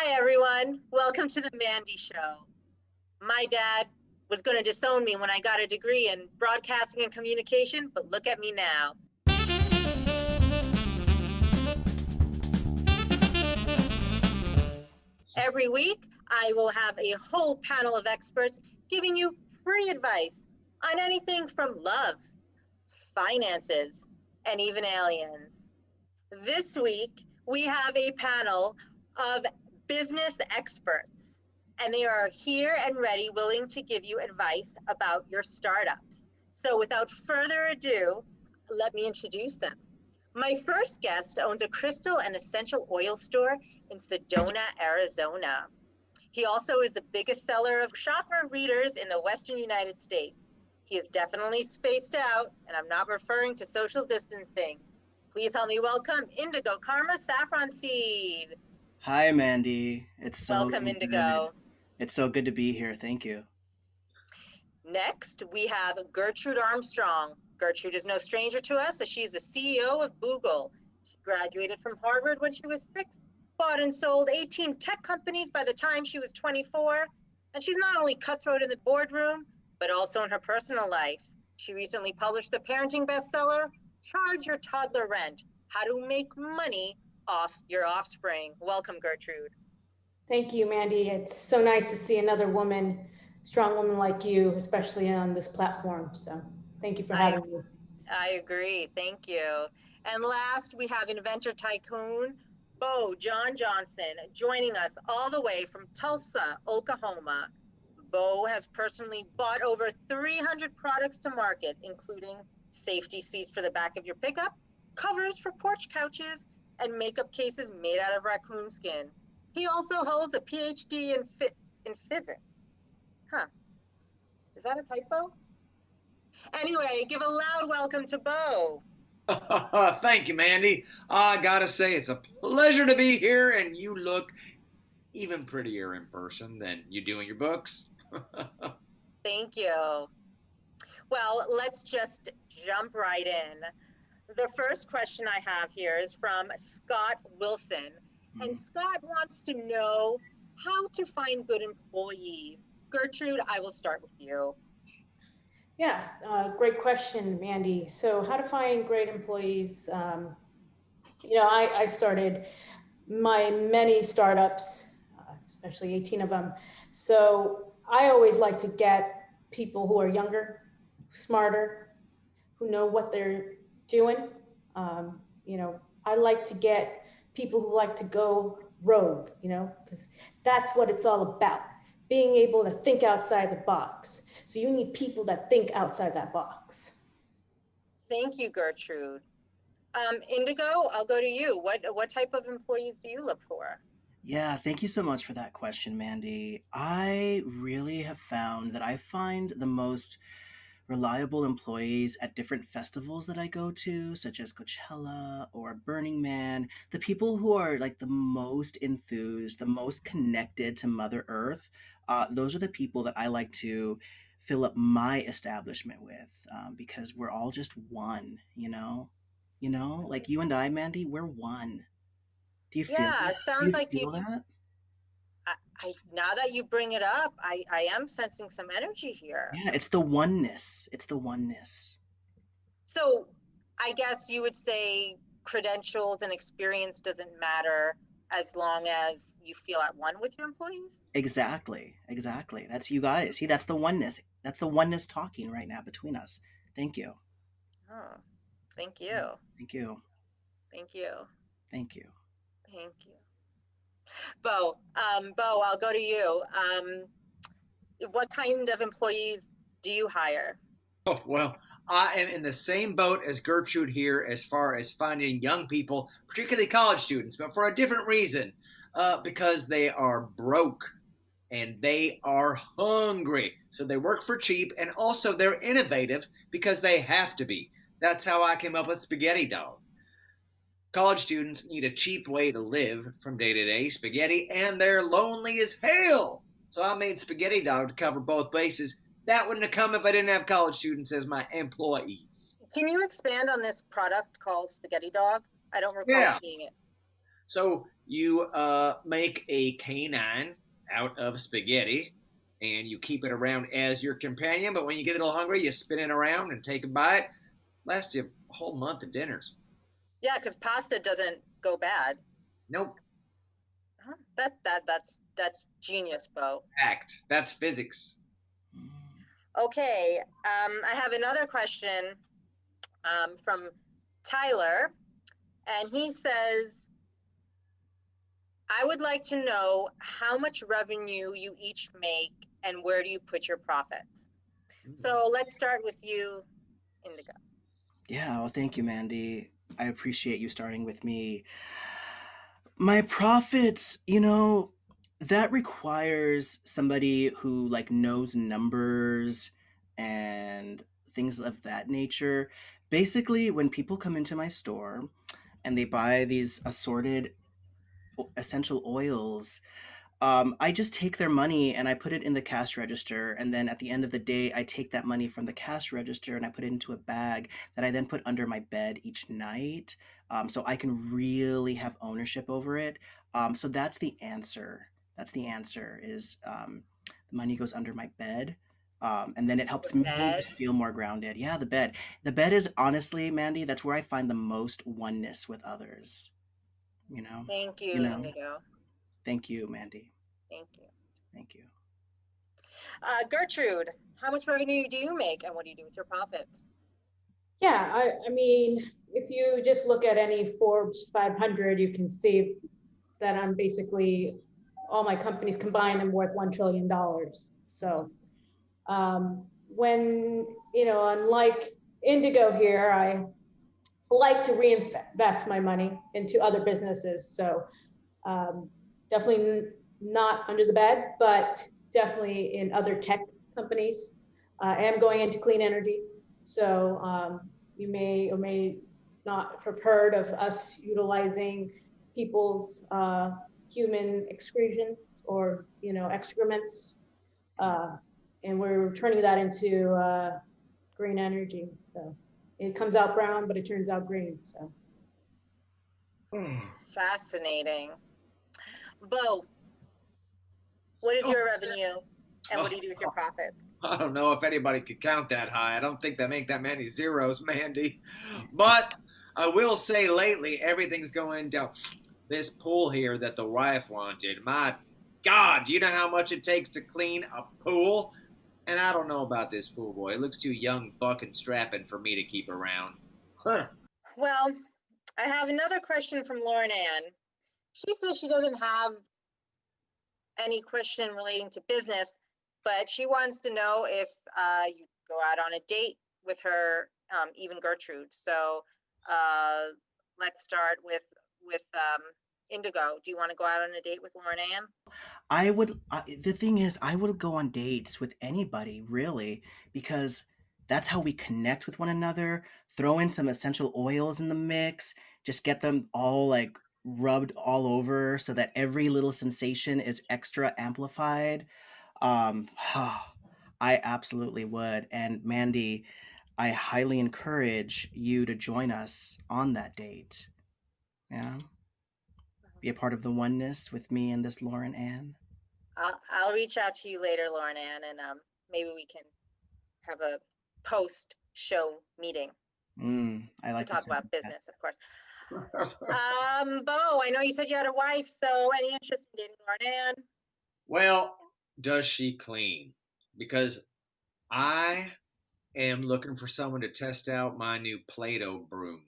Hi, everyone. Welcome to the Mandy Show. My dad was going to disown me when I got a degree in broadcasting and communication, but look at me now. Every week, I will have a whole panel of experts giving you free advice on anything from love, finances, and even aliens. This week, we have a panel of business experts, and they are here and ready, willing to give you advice about your startups. So, without further ado, let me introduce them. My first guest owns a crystal and essential oil store in Sedona, Arizona. He also is the biggest seller of chakra readers in the Western United States. He is definitely spaced out, and I'm not referring to social distancing. Please help me welcome Indigo Karma Saffron Seed. Hi, Mandy. Welcome, Indigo. It's so good to be here. Thank you. Next, we have Gertrude Armstrong. Gertrude is no stranger to us, as she is the CEO of Google. She graduated from Harvard when she was 6, bought and sold 18 tech companies by the time she was 24. And she's not only cutthroat in the boardroom, but also in her personal life. She recently published the parenting bestseller, Charge Your Toddler Rent: How to Make Money Off Your Offspring. Welcome, Gertrude. Thank you, Mandy. It's so nice to see another woman, strong woman like you, especially on this platform. So thank you for having me. I agree. Thank you. And last, we have inventor tycoon Bo John Johnson joining us all the way from Tulsa, Oklahoma. Bo has personally bought over 300 products to market, including safety seats for the back of your pickup, covers for porch couches, and makeup cases made out of raccoon skin. He also holds a PhD in physics. Huh. Is that a typo? Anyway, give a loud welcome to Bo. Thank you, Mandy. I gotta say, it's a pleasure to be here, and you look even prettier in person than you do in your books. Thank you. Well, let's just jump right in. The first question I have here is from Scott Wilson. And Scott wants to know how to find good employees. Gertrude, I will start with you. Yeah, great question, Mandy. So how to find great employees? I started my many startups, especially 18 of them. So I always like to get people who are younger, smarter, who know what they're doing. I like to get people who like to go rogue, because that's what it's all about, being able to think outside the box. So you need people that think outside that box. Thank you, Gertrude. Indigo, I'll go to you. What type of employees do you look for? Yeah, thank you so much for that question, Mandy. I really have found that I find the most reliable employees at different festivals that I go to, such as Coachella or Burning Man. The people who are like the most enthused, the most connected to Mother Earth, those are the people that I like to fill up my establishment with, because we're all just one, like you and I, Mandy, we're one. Do you feel Yeah, that? it Do sounds you like feel people. that? Now that you bring it up, I am sensing some energy here. Yeah, it's the oneness. It's the oneness. So I guess you would say credentials and experience doesn't matter as long as you feel at one with your employees? Exactly. Exactly. That's you guys. See, that's the oneness. That's the oneness talking right now between us. Thank you. Oh, thank you. Thank you. Thank you. Thank you. Thank you. Bo, I'll go to you. What kind of employees do you hire? Oh, well, I am in the same boat as Gertrude here as far as finding young people, particularly college students, but for a different reason. Because they are broke and they are hungry. So they work for cheap, and also they're innovative because they have to be. That's how I came up with Spaghetti Dog. College students need a cheap way to live from day to day, spaghetti, and they're lonely as hell. So I made Spaghetti Dog to cover both bases. That wouldn't have come if I didn't have college students as my employees. Can you expand on this product called Spaghetti Dog? I don't recall Yeah. seeing it. So you make a canine out of spaghetti, and you keep it around as your companion. But when you get a little hungry, you spin it around and take a bite. Lasts you a whole month of dinners. Yeah, because pasta doesn't go bad. Nope. Huh? That's genius, Bo. Fact. That's physics. Okay, I have another question from Tyler, and he says, I would like to know how much revenue you each make and where do you put your profits? So let's start with you, Indigo. Yeah, well, thank you, Mandy. I appreciate you starting with me. My profits, that requires somebody who like knows numbers and things of that nature. Basically, when people come into my store and they buy these assorted essential oils, I just take their money and I put it in the cash register. And then at the end of the day, I take that money from the cash register and I put it into a bag that I then put under my bed each night. So I can really have ownership over it. So that's the answer. That's the answer is the money goes under my bed. And then it helps The me bed. just feel more grounded. Yeah, the bed. The bed is honestly, Mandy, that's where I find the most oneness with others. You know, Thank you you, know. Indigo. Thank you, Mandy. Thank you. Thank you. Gertrude, how much revenue do you make and what do you do with your profits? Yeah, I mean, if you just look at any Forbes 500, you can see that I'm basically, all my companies combined, I'm worth $1 trillion. So when, unlike Indigo here, I like to reinvest my money into other businesses. So definitely not under the bed, but definitely in other tech companies. I am going into clean energy. So you may or may not have heard of us utilizing people's human excretions or excrements, and we're turning that into green energy. So it comes out brown, but it turns out green. So Fascinating. Bo, what is your revenue and what do you do with your profits? I don't know if anybody could count that high. I don't think they make that many zeros, Mandy. But I will say lately, everything's going down this pool here that the wife wanted. My God, do you know how much it takes to clean a pool? And I don't know about this pool boy. It looks too young, buck, and strapping for me to keep around. Huh. Well, I have another question from Lauren Ann. She says she doesn't have any question relating to business, but she wants to know if you go out on a date with her, even Gertrude. So let's start with Indigo. Do you want to go out on a date with Lauren Ann? The thing is, I would go on dates with anybody, really, because that's how we connect with one another. Throw in some essential oils in the mix, just get them all like rubbed all over so that every little sensation is extra amplified. Um, I absolutely would. And Mandy, I highly encourage you to join us on that date. Yeah. Be a part of the oneness with me and this Lauren Ann. I'll reach out to you later, Lauren Ann, and maybe we can have a post-show meeting I like to talk about that. business, of course. Bo, I know you said you had a wife, so any interest in dating Lauren Ann? Well, does she clean? Because I am looking for someone to test out my new Play-Doh broom.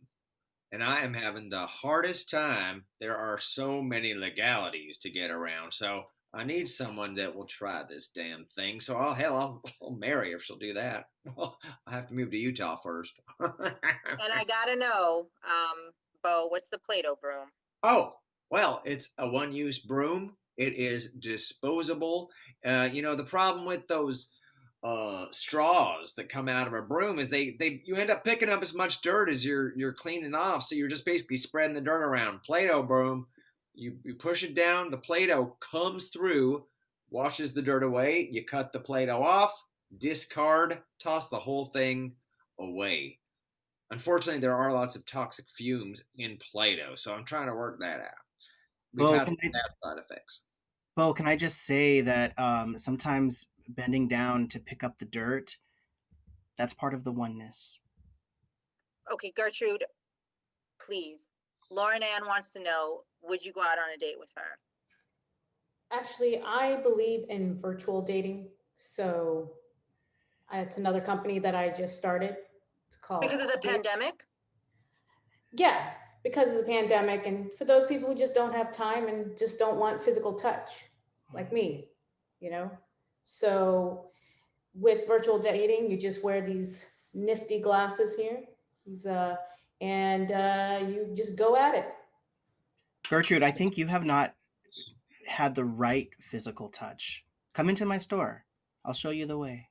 And I am having the hardest time. There are so many legalities to get around. So I need someone that will try this damn thing. So I'll marry her if she'll do that. Well, I have to move to Utah first. And I gotta know, Bo, what's the Play-Doh broom? Oh, well, it's a one-use broom. It is disposable. The problem with those straws that come out of a broom is you end up picking up as much dirt as you're cleaning off. So you're just basically spreading the dirt around. Play-Doh broom, you push it down, the Play-Doh comes through, washes the dirt away. You cut the Play-Doh off, discard, toss the whole thing away. Unfortunately, there are lots of toxic fumes in Play-Doh, so I'm trying to work that out. we've Bo, had can I, bad side effects. Bo, can I just say that sometimes bending down to pick up the dirt, that's part of the oneness. Okay, Gertrude, please. Lauren Ann wants to know, would you go out on a date with her? Actually, I believe in virtual dating. So it's another company that I just started. It's called Because of the pandemic? Yeah, because of the pandemic, and for those people who just don't have time and just don't want physical touch, like me, you know. So with virtual dating, you just wear these nifty glasses here, and you just go at it. Gertrude, I think you have not had the right physical touch. Come into my store. I'll show you the way.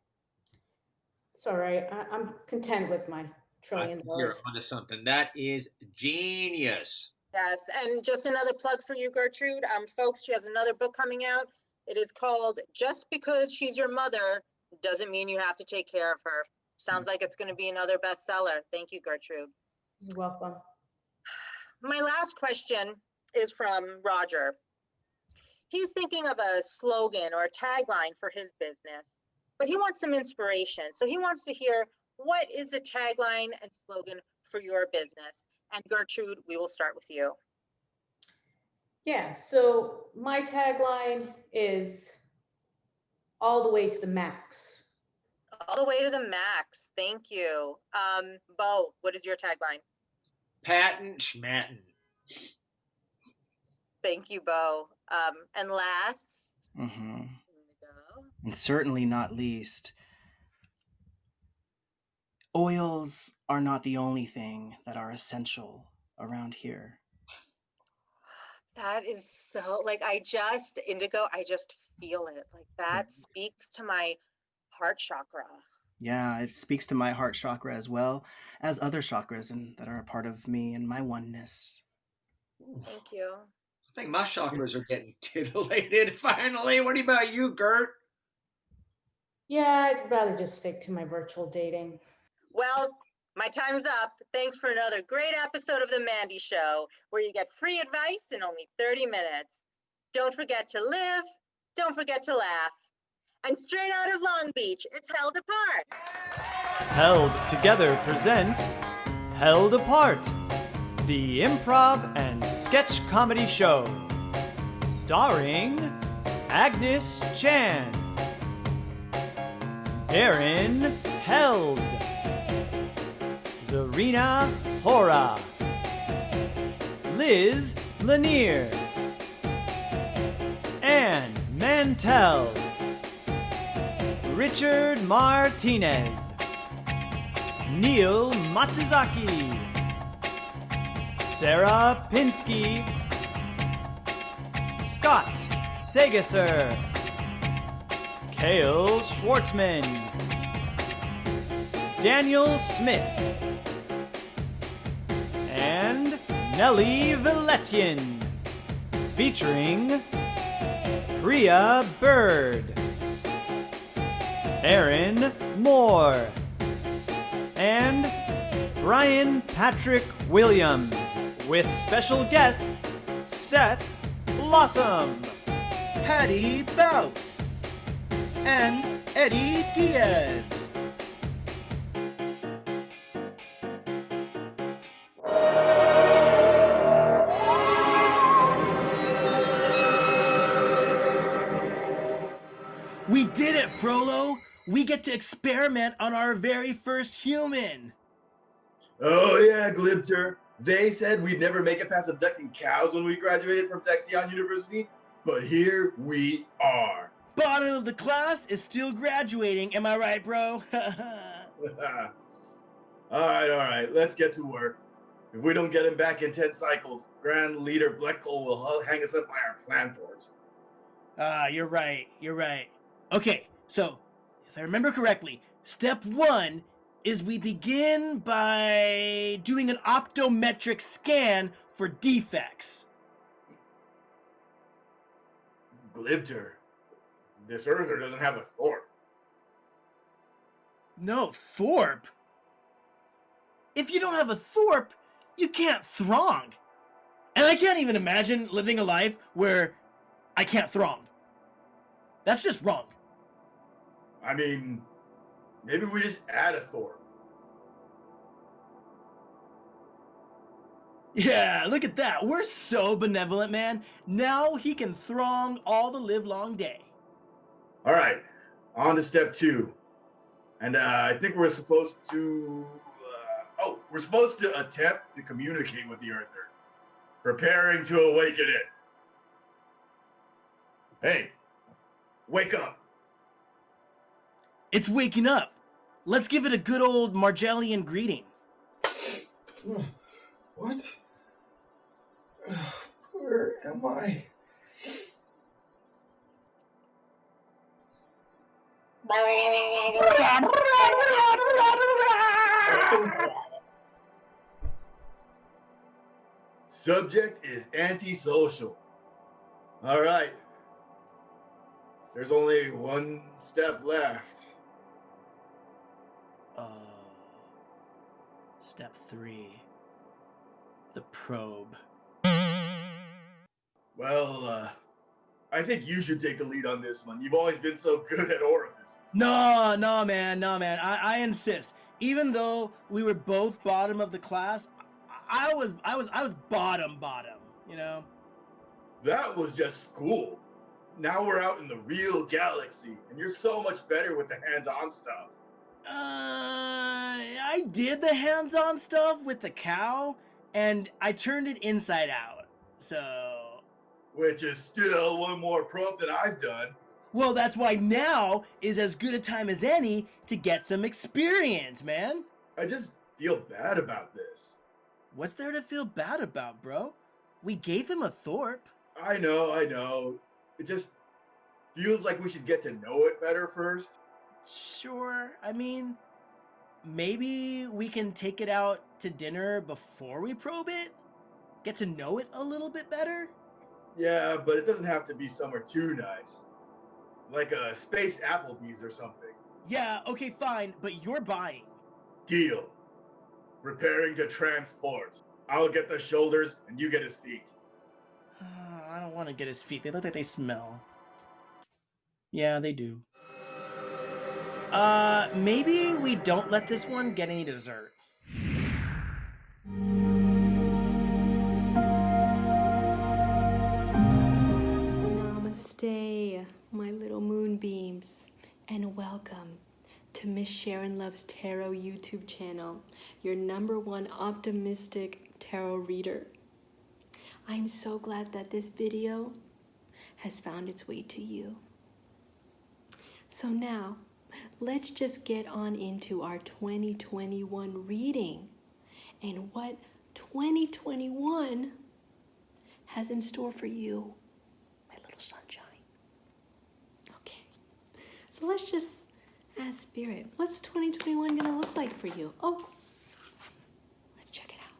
It's all right. I'm content with my I $1 think trillion. you're onto something. That is genius. Yes, and just another plug for you, Gertrude. Folks, she has another book coming out. It is called Just Because She's Your Mother Doesn't Mean You Have to Take Care of Her. Sounds like it's going to be another bestseller. Thank you, Gertrude. You're welcome. My last question is from Roger. He's thinking of a slogan or a tagline for his business, but he wants some inspiration. So he wants to hear, what is the tagline and slogan for your business? And Gertrude, we will start with you. Yeah, so my tagline is all the way to the max. All the way to the max. Thank you. Bo, what is your tagline? Patent schmatten. Thank you, Bo. And last, and certainly not least, oils are not the only thing that are essential around here. That is so, Indigo, I just feel it. Like that speaks to my heart chakra. Yeah, it speaks to my heart chakra as well as other chakras that are a part of me and my oneness. Thank you. I think my chakras are getting titillated finally. What about you, Gert? Yeah, I'd rather just stick to my virtual dating. Well, my time's up. Thanks for another great episode of The Mandy Show, where you get free advice in only 30 minutes. Don't forget to live, don't forget to laugh. And straight out of Long Beach, it's Held Apart. Held Together presents Held Apart, the improv and sketch comedy show, starring Agnes Chan, Aaron Held, Zarina Hora, Liz Lanier, Ann Mantell, Richard Martinez, Neil Matsuzaki, Sarah Pinsky, Scott Segesser, Kale Schwartzman, Daniel Smith, and Nellie Villetian, featuring Priya Bird, Aaron Moore, and Brian Patrick Williams, with special guests Seth Blossom, Patti Bouse, and Eddie Diaz. We did it, Frollo! We get to experiment on our very first human! Oh yeah, Glibter. They said we'd never make it past abducting cows when we graduated from Zexion University, but here we are. Bottom of the class is still graduating, am I right, bro? All right, let's get to work. If we don't get him back in 10 cycles, Grand Leader Bleckle will hang us up by our plantors. You're right. Okay, so, if I remember correctly, step 1 is we begin by doing an optometric scan for defects. Glibter, this Earther doesn't have a Thorpe. No, Thorpe? If you don't have a Thorpe, you can't throng. And I can't even imagine living a life where I can't throng. That's just wrong. I mean, maybe we just add a Thor. Yeah, look at that. We're so benevolent, man. Now he can throng all the livelong day. All right, on to step 2. And I think we're supposed to... we're supposed to attempt to communicate with the Earther. Preparing to awaken it. Hey, wake up. It's waking up. Let's give it a good old Margellian greeting. What? Where am I? Subject is antisocial. All right. There's only one step left. Step 3. The probe. Well, I think you should take the lead on this one. You've always been so good at orifices. No, man. I insist. Even though we were both bottom of the class, I was bottom, you know? That was just school. Now we're out in the real galaxy, and you're so much better with the hands-on stuff. I did the hands-on stuff with the cow, and I turned it inside out, so... Which is still one more probe than I've done. Well, that's why now is as good a time as any to get some experience, man. I just feel bad about this. What's there to feel bad about, bro? We gave him a Thorpe. I know. It just feels like we should get to know it better first. Sure, I mean, maybe we can take it out to dinner before we probe it? Get to know it a little bit better? Yeah, but it doesn't have to be somewhere too nice. Like a space Applebee's or something. Yeah, okay, fine, but you're buying. Deal. Preparing to transport. I'll get the shoulders and you get his feet. I don't want to get his feet. They look like they smell. Yeah, they do. Maybe we don't let this one get any dessert. Namaste, my little moonbeams, and welcome to Miss Sharon Loves Tarot YouTube channel, your #1 optimistic tarot reader. I'm so glad that this video has found its way to you. So now, let's just get on into our 2021 reading and what 2021 has in store for you, my little sunshine. Okay, so let's just ask Spirit, what's 2021 gonna look like for you? Oh, let's check it out.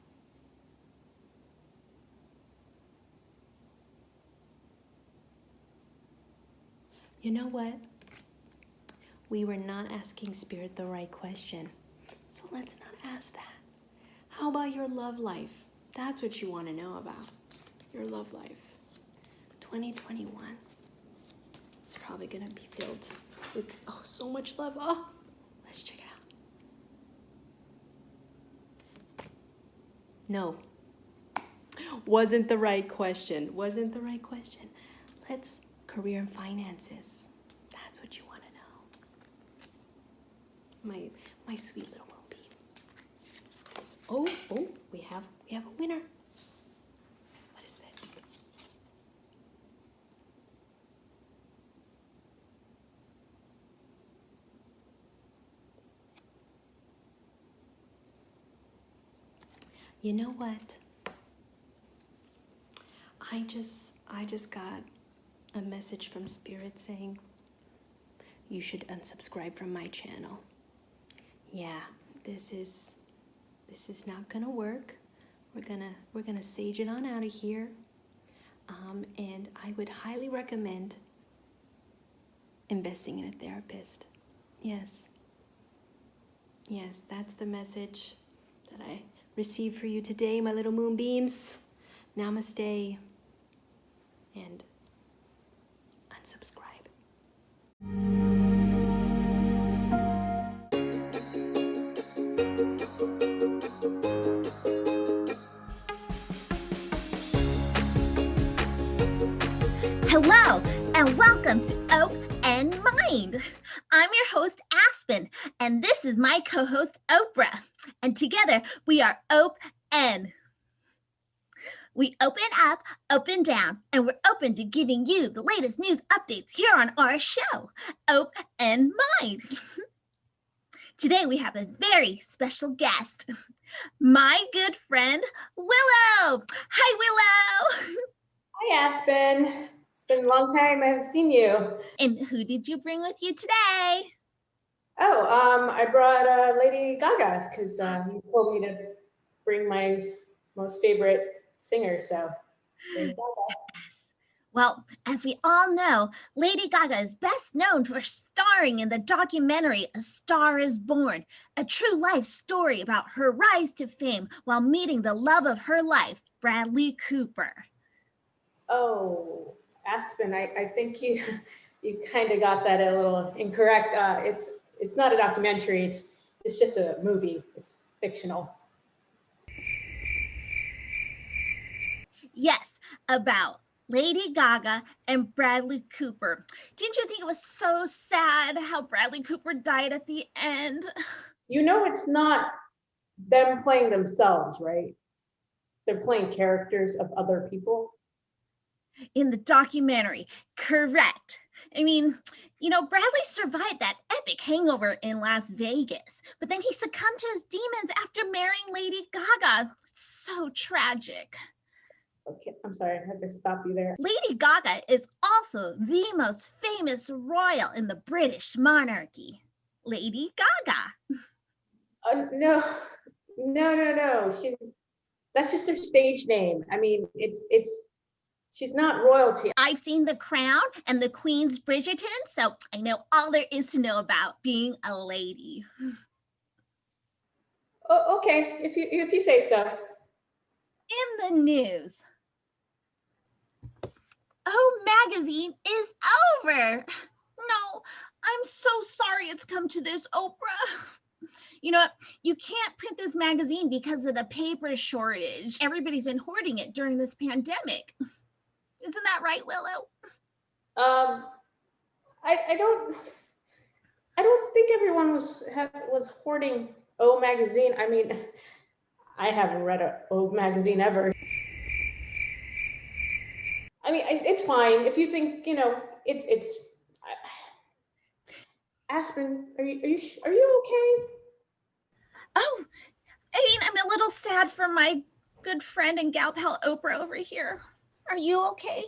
You know what? We were not asking Spirit the right question, so let's not ask that. How about your love life? That's what you want to know about, your love life. 2021. It's probably going to be filled with, so much love. Oh, let's check it out. No. Wasn't the right question. Let's career and finances. That's what you want to know. My sweet little moonbeam. Oh, we have a winner. What is this? You know what? I just got a message from Spirit saying you should unsubscribe from my channel. Yeah, this is not gonna work. We're gonna sage it on out of here. And I would highly recommend investing in a therapist. Yes, that's the message that I received for you today, my little moonbeams. Namaste and unsubscribe. Hello, and welcome to Oak and Mind. I'm your host, Aspen, and this is my co-host, Oprah. And together, we are Ope N. We open up, open down, and we're open to giving you the latest news updates here on our show, Ope and Mind. Today, we have a very special guest, my good friend, Willow. Hi, Willow. Hi, Aspen. It's been a long time I haven't seen you. And who did you bring with you today? Oh, I brought Lady Gaga because you told me to bring my most favorite singer, so Lady Gaga. Well, as we all know, Lady Gaga is best known for starring in the documentary A Star is Born, a true life story about her rise to fame while meeting the love of her life, Bradley Cooper. Oh, Aspen, I think you kind of got that a little incorrect. It's not a documentary. It's just a movie. It's fictional. Yes, about Lady Gaga and Bradley Cooper. Didn't you think it was so sad how Bradley Cooper died at the end? You know, it's not them playing themselves, right? They're playing characters of other people. In the documentary, correct. I mean, you know, Bradley survived that epic hangover in Las Vegas, but then he succumbed to his demons after marrying Lady Gaga. So tragic. Okay, I'm sorry, I had to stop you there. Lady Gaga is also the most famous royal in the British monarchy. Lady Gaga. No. That's just her stage name. I mean, she's not royalty. I've seen The Crown and The Queen's Bridgerton, so I know all there is to know about being a lady. Oh, okay, if you say so. In the news, Magazine is over. No, I'm so sorry it's come to this, Oprah. You know what? You can't print this magazine because of the paper shortage. Everybody's been hoarding it during this pandemic. Isn't that right, Willow? I don't think everyone was hoarding O Magazine. I mean, I haven't read a O Magazine ever. I mean, it's fine if you think, you know, it's. Aspen, are you okay? Oh, I mean, I'm a little sad for my good friend and gal pal Oprah over here. Are you okay?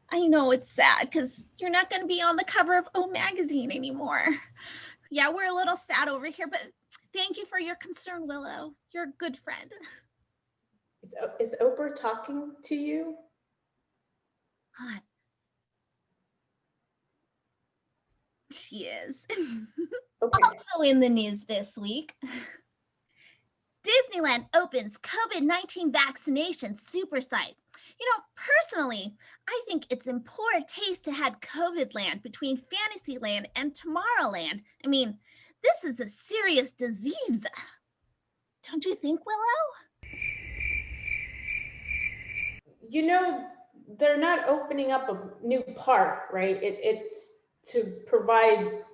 I know it's sad because you're not going to be on the cover of O Magazine anymore. Yeah, we're a little sad over here, but thank you for your concern, Willow. You're a good friend. Is Oprah talking to you? God. She is. Okay. Also in the news this week, Disneyland opens COVID-19 vaccination super site. You know, personally, I think it's in poor taste to have COVID land between Fantasyland and Tomorrowland. I mean, this is a serious disease. Don't you think, Willow? You know, they're not opening up a new park, right? It's to provide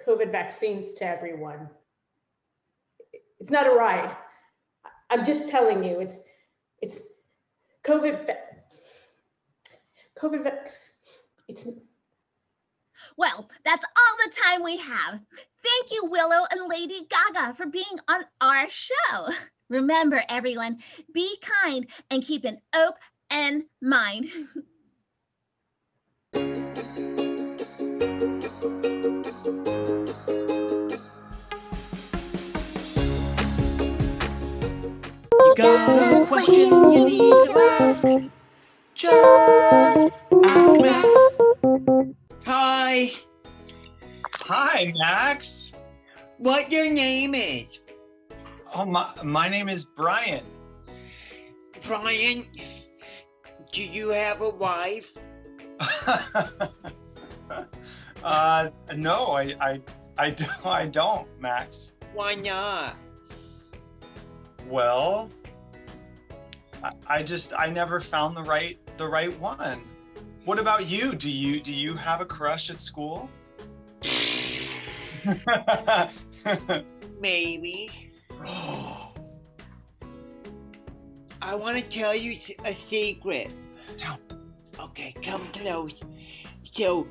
COVID vaccines to everyone. It's not a ride. I'm just telling you, it's COVID. It's. Well, that's all the time we have. Thank you, Willow and Lady Gaga, for being on our show. Remember, everyone, be kind and keep an open mind. You got a question you need to ask? Just ask Max. Hi, Hi, Max. what your name is? Oh, my name is Brian. Brian, Do you have a wife? No, I don't, Max. Why not? Well, I never found the right one. What about you? Do you have a crush at school? Maybe. I want to tell you a secret. Tell. Okay, come close. So,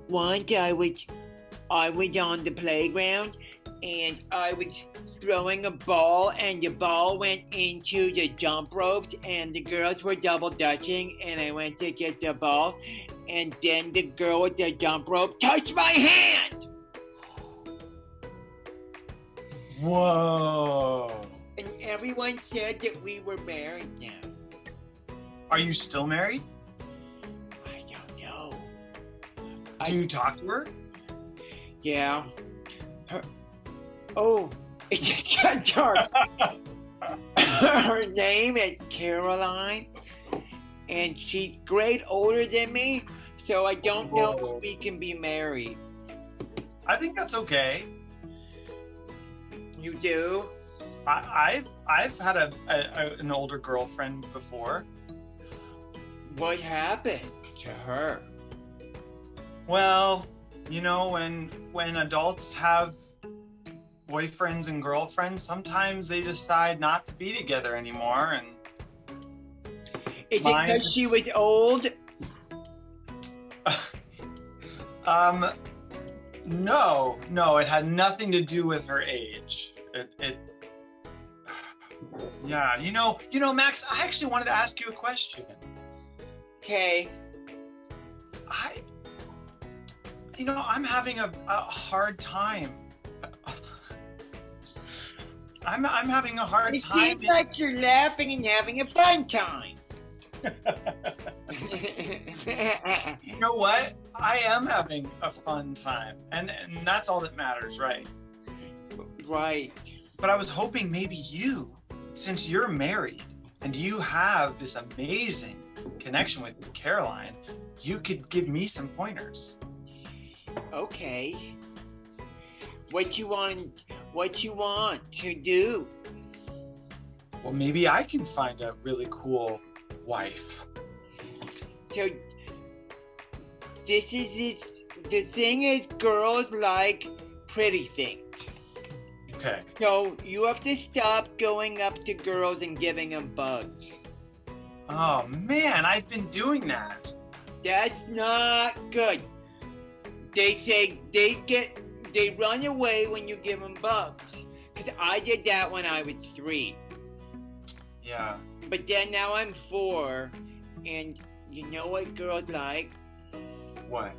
once I was on the playground, and I was throwing a ball, and the ball went into the jump ropes, and the girls were double dutching, and I went to get the ball, and then the girl with the jump rope touched my hand! Whoa. And everyone said that we were married now. Are you still married? I don't know. Do you talk to her? Yeah. It's just dark. Her name is Caroline, and she's great older than me, so I don't know if we can be married. I think that's okay. You do? I've had an older girlfriend before. What happened to her? Well, you know, when adults have boyfriends and girlfriends, sometimes they decide not to be together anymore. And is it because she was old? No, it had nothing to do with her age. Yeah, you know, Max, I actually wanted to ask you a question. Okay. I'm having a hard time. I'm having a hard time. It seems like you're laughing and having a fun time. You know what? I am having a fun time, and that's all that matters, right? Right. But I was hoping maybe you, since you're married and you have this amazing connection with Caroline, you could give me some pointers. Okay. What you want to do? Well, maybe I can find a really cool wife. So the thing is, girls like pretty things. Okay. So you have to stop going up to girls and giving them bugs. Oh man, I've been doing that. That's not good. They say they run away when you give them bugs. Because I did that when I was 3. Yeah. But then now I'm 4, and you know what girls like? What?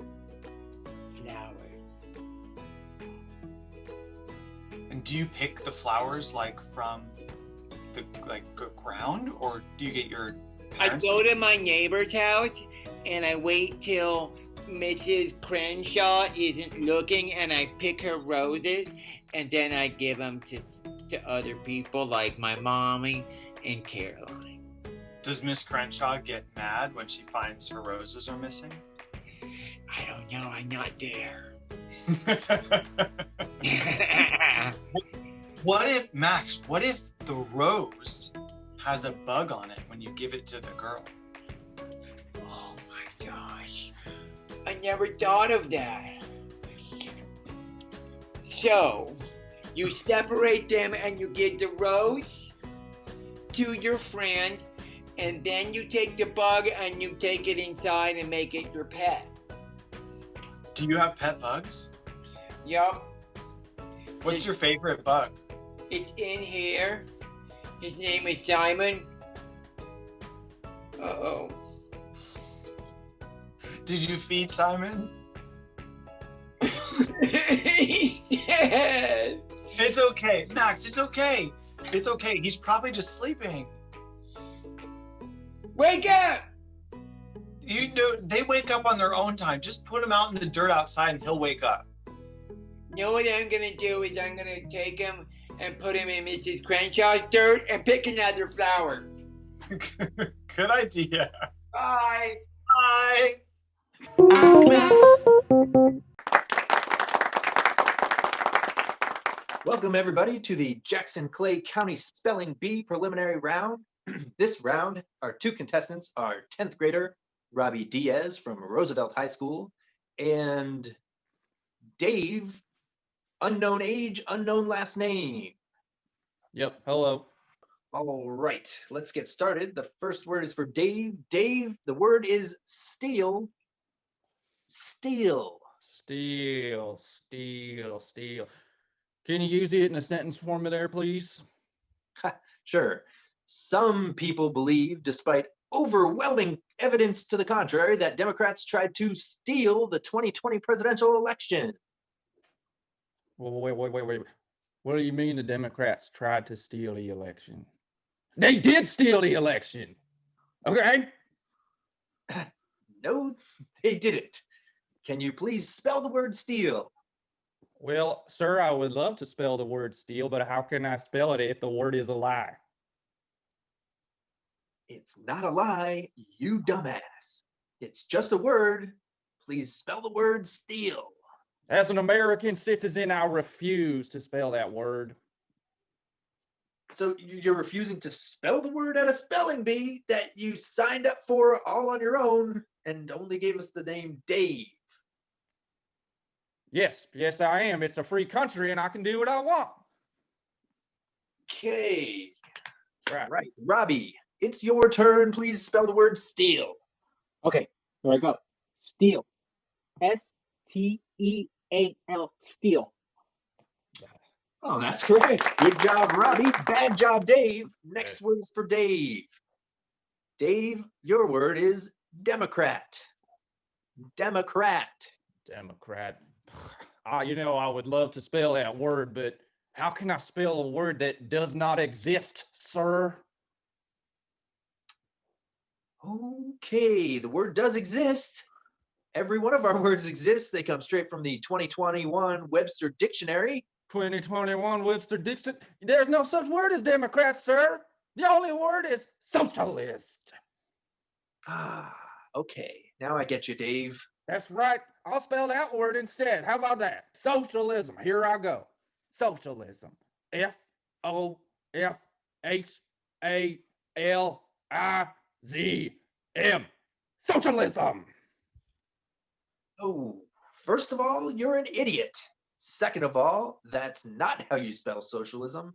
Flowers. And do you pick the flowers from the ground, or do you get your parents? I go to my neighbor's house and I wait till Mrs. Crenshaw isn't looking, and I pick her roses, and then I give them to other people like my mommy and Caroline. Does Miss Crenshaw get mad when she finds her roses are missing? I don't know. I'm not there. What if the rose has a bug on it when you give it to the girl? Oh my gosh. I never thought of that. So, you separate them and you give the rose to your friend, and then you take the bug and you take it inside and make it your pet. Do you have pet bugs? Yup. What's your favorite bug? It's in here. His name is Simon. Uh-oh. Did you feed Simon? He's dead. It's okay, Max, it's okay. It's okay, he's probably just sleeping. Wake up! You know, they wake up on their own time. Just put him out in the dirt outside and he'll wake up. You know what I'm gonna do is I'm gonna take him and put him in Mrs. Crenshaw's dirt and pick another flower. Good idea. Bye. Bye. Welcome, everybody, to the Jackson Clay County Spelling Bee preliminary round. This round, our two contestants are 10th grader Robbie Diaz from Roosevelt High School and Dave, unknown age, unknown last name. Yep. Hello. All right, let's get started. The first word is for Dave. Dave, the word is steal. Steal. Steal. Steal. Steal. Can you use it in a sentence for me there, please? Sure. Some people believe, despite overwhelming evidence to the contrary, that Democrats tried to steal the 2020 presidential election. Well, wait. What do you mean the Democrats tried to steal the election? They did steal the election. Okay? No, they didn't. Can you please spell the word steal? Well, sir, I would love to spell the word steal, but how can I spell it if the word is a lie? It's not a lie, you dumbass. It's just a word. Please spell the word steal. As an American citizen, I refuse to spell that word. So you're refusing to spell the word at a spelling bee that you signed up for all on your own and only gave us the name Dave. Yes, I am. It's a free country and I can do what I want. Okay. Right. Right. Robbie, it's your turn. Please spell the word steal. Okay, here I go. Steal. S-T-E-A-L. Steal. Oh, that's correct. Good job, Robbie. Bad job, Dave. Next word is for Dave. Dave, your word is Democrat. Democrat. Democrat. I would love to spell that word, but how can I spell a word that does not exist, sir? Okay, the word does exist. Every one of our words exists. They come straight from the 2021 Webster Dictionary. 2021 Webster Dictionary. There's no such word as Democrat, sir. The only word is socialist. Okay. Now I get you, Dave. That's right. I'll spell that word instead. How about that? Socialism. Here I go. Socialism. S-O-F-H-A-L-I-Z-M. Socialism. Oh, first of all, you're an idiot. Second of all, that's not how you spell socialism.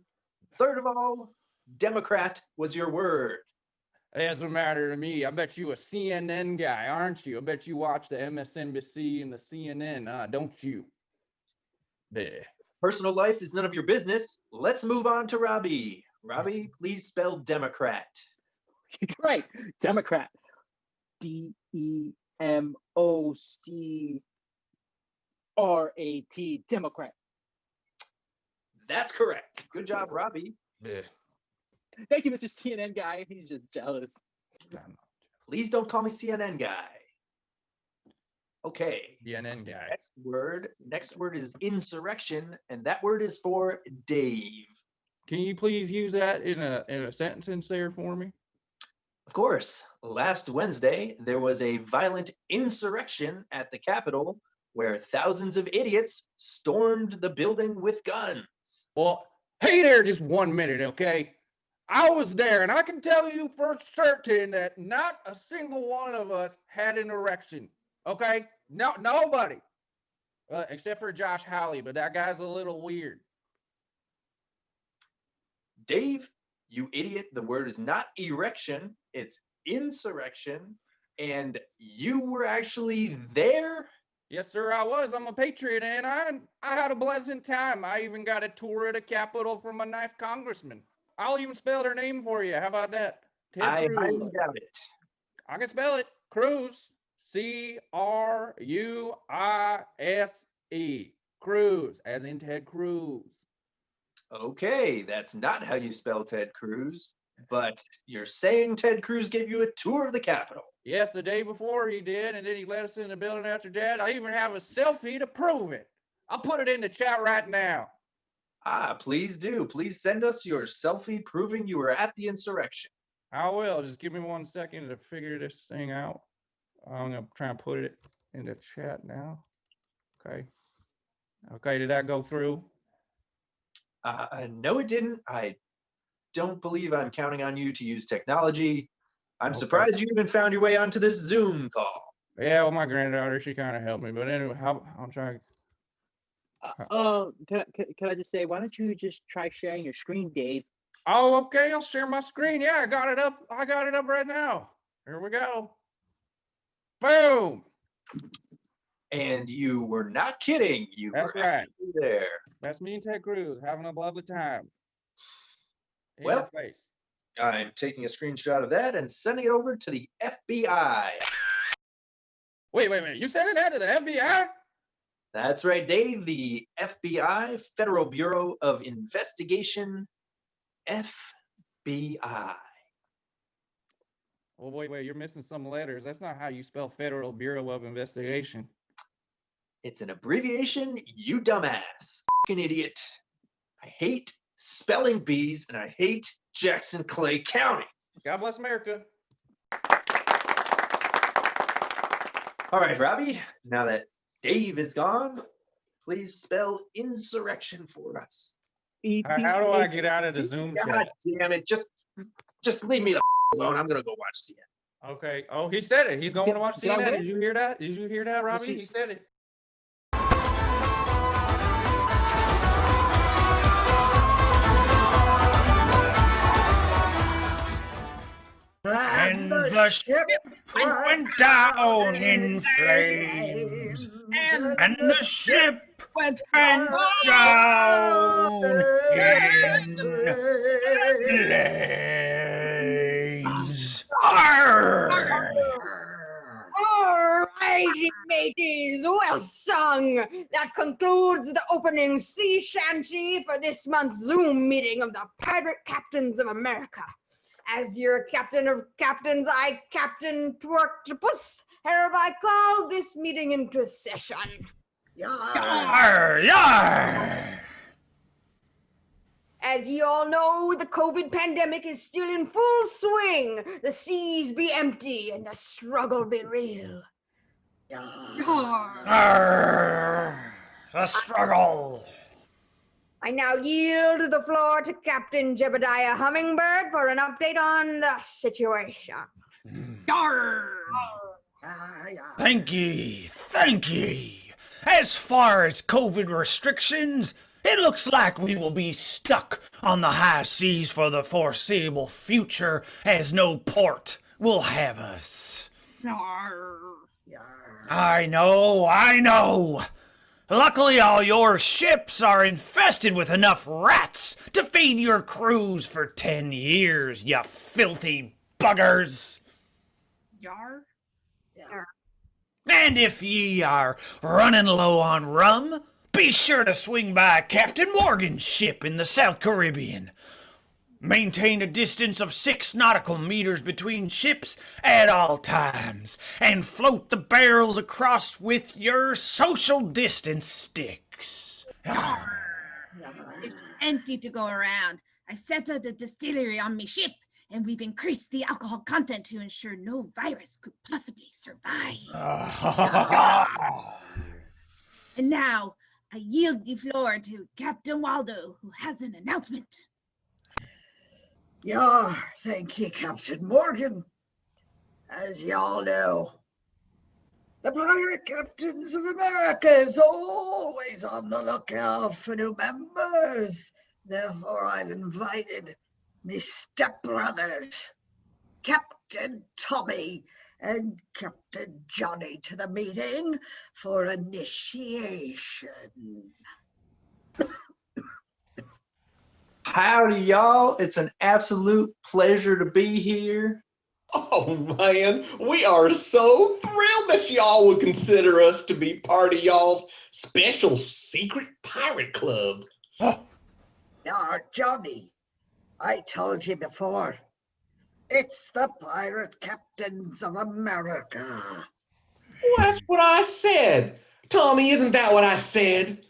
Third of all, Democrat was your word. It doesn't matter to me. I bet you a CNN guy, aren't you? I bet you watch the MSNBC and the CNN, don't you? There. Personal life is none of your business. Let's move on to Robbie. Robbie, please spell Democrat. Right, Democrat. D-E-M-O-C-R-A-T. Democrat. That's correct. Good job, Robbie. Yeah. Thank you, Mr. CNN guy. He's just jealous. Please don't call me CNN guy. Okay. CNN guy. Next word is insurrection, and that word is for Dave. Can you please use that in a sentence there for me? Of course. Last Wednesday, there was a violent insurrection at the Capitol where thousands of idiots stormed the building with guns. Well, hey there, just 1 minute, okay? I was there, and I can tell you for certain that not a single one of us had an erection, okay? No, nobody. Except for Josh Hawley, but that guy's a little weird. Dave, you idiot, the word is not erection, it's insurrection, and you were actually there? Yes, sir, I was. I'm a patriot, and I had a pleasant time. I even got a tour of the Capitol from a nice congressman. I'll even spell their name for you. How about that? Ted I Cruz. highly doubt it. I can spell it. Cruz. C-R-U-I-S-E. Cruz, as in Ted Cruz. Okay, that's not how you spell Ted Cruz, but you're saying Ted Cruz gave you a tour of the Capitol. Yes, the day before he did, and then he let us in the building after that. I even have a selfie to prove it. I'll put it in the chat right now. Please do. Please send us your selfie proving you were at the insurrection. I will. Just give me 1 second to figure this thing out. I'm gonna try and put it in the chat now. Okay. Okay, did that go through? No, it didn't. I don't believe I'm counting on you to use technology. I'm Okay. surprised you even found your way onto this Zoom call. Yeah, well, my granddaughter, she kind of helped me. But anyway, I'm trying. Can I just say, why don't you just try sharing your screen, Dave? Oh, okay. I'll share my screen. Yeah, I got it up. I got it up right now. Here we go. Boom. And you were not kidding. You That's were right. actually there. That's me and Ted Cruz having a lovely time. In Well, your face. I'm taking a screenshot of that and sending it over to the FBI. Wait. You sending that to the FBI? That's right, Dave. The FBI, Federal Bureau of Investigation, FBI. Well, wait. You're missing some letters. That's not how you spell Federal Bureau of Investigation. It's an abbreviation, you dumbass. Fucking idiot. I hate spelling bees and I hate Jackson Clay County. God bless America. All right, Robbie, now that Dave is gone, please spell insurrection for us. How do I get out of the Zoom God chat? damn it. Just leave me the alone. I'm going to go watch CNN. Okay. Oh, he said it. He's going to watch Did I CNN. win? Did you hear that? Did you hear that, Robbie? He said it. And the ship went down in flames. And the ship went down in flames. Arr! All righty, mateys, well sung. That concludes the opening sea shanty for this month's Zoom meeting of the Pirate Captains of America. As your captain of captains, I, Captain Twerktopus, hereby call this meeting into session. Yar! Yar! As ye all know, the COVID pandemic is still in full swing. The seas be empty and the struggle be real. Arr! The struggle. I now yield the floor to Captain Jebediah Hummingbird for an update on the situation. Thank ye. As far as COVID restrictions, it looks like we will be stuck on the high seas for the foreseeable future, as no port will have us. I know. Luckily, all your ships are infested with enough rats to feed your crews for 10 years, you filthy buggers. Yar? And if ye are running low on rum, be sure to swing by Captain Morgan's ship in the South Caribbean. Maintain a distance of 6 nautical meters between ships at all times, and float the barrels across with your social distance sticks. There's plenty to go around. I've settled a distillery on me ship, and we've increased the alcohol content to ensure no virus could possibly survive. And now, I yield the floor to Captain Waldo, who has an announcement. Thank you, Captain Morgan. As y'all know, the Pirate Captains of America is always on the lookout for new members. Therefore, I've invited me stepbrothers, Captain Tommy and Captain Johnny, to the meeting for initiation. Howdy, y'all. It's an absolute pleasure to be here. Oh, man, we are so thrilled that y'all would consider us to be part of y'all's special secret pirate club. Johnny, I told you before, it's the Pirate Captains of America. Well, that's what I said. Tommy, isn't that what I said?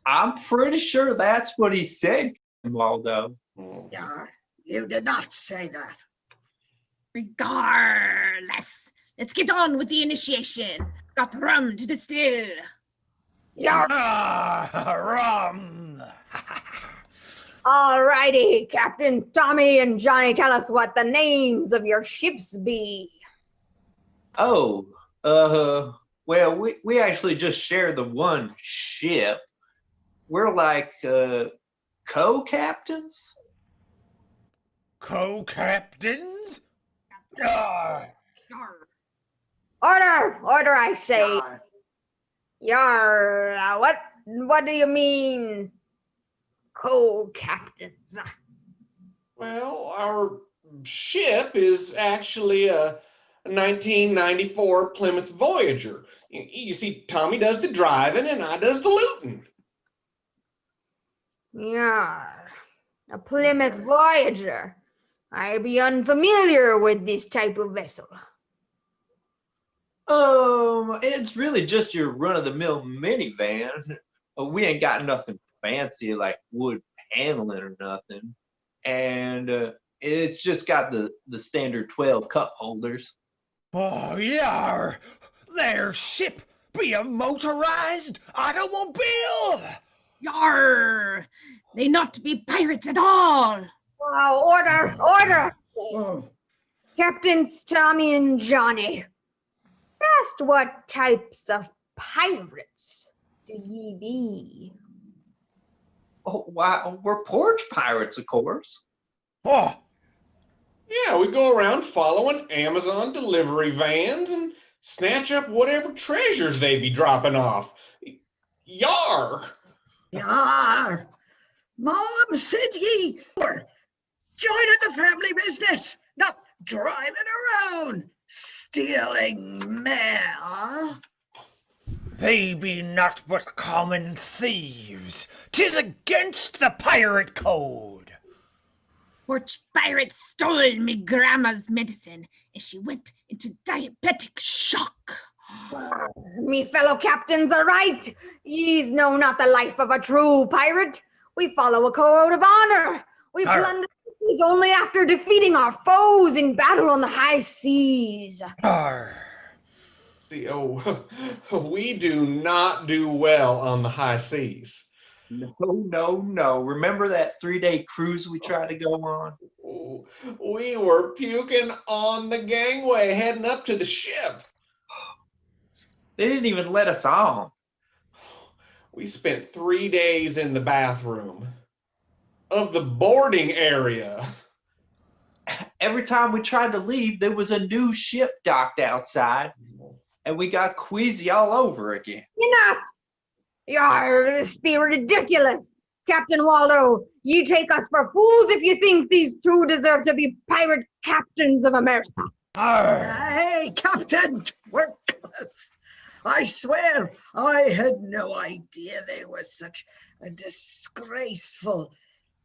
I'm pretty sure that's what he said, Waldo. You did not say that. Regardless, let's get on with the initiation. Got rum to distill. Rum. Alrighty, Captains Tommy and Johnny, tell us what the names of your ships be. Oh, well, we actually just share the one ship. We're like co-captains. Co-captains? Order, I say. Yar, what do you mean, co-captains? Well, our ship is actually a 1994 Plymouth Voyager. You see, Tommy does the driving and I does the looting. Yar, a Plymouth Voyager. I be unfamiliar with this type of vessel. It's really just your run-of-the-mill minivan. We ain't got nothing fancy like wood paneling or nothing. And it's just got the standard 12 cup holders. Oh, yar! Their ship be a motorized automobile! Yar! They not be pirates at all! Wow, order! Captains Tommy and Johnny, just what types of pirates do ye be? Oh, wow, we're porch pirates, of course. Oh. Yeah, we go around following Amazon delivery vans and snatch up whatever treasures they be dropping off. Yar! Yar! Mom said ye were joining the family business, not driving around stealing mail. They be not but common thieves. 'Tis against the pirate code. Porch pirates stole me grandma's medicine and she went into diabetic shock. Me fellow captains are right. Ye's know not the life of a true pirate. We follow a code of honor. We plunder seas only after defeating our foes in battle on the high seas. See, we do not do well on the high seas. No. Remember that 3-day cruise we tried to go on? We were puking on the gangway heading up to the ship. They didn't even let us on. We spent 3 days in the bathroom of the boarding area. Every time we tried to leave, there was a new ship docked outside, and we got queasy all over again. Enough! Yar, this be ridiculous. Captain Waldo, you take us for fools if you think these two deserve to be pirate captains of America. Hey, Captain Twerkless. I swear I had no idea they were such a disgraceful,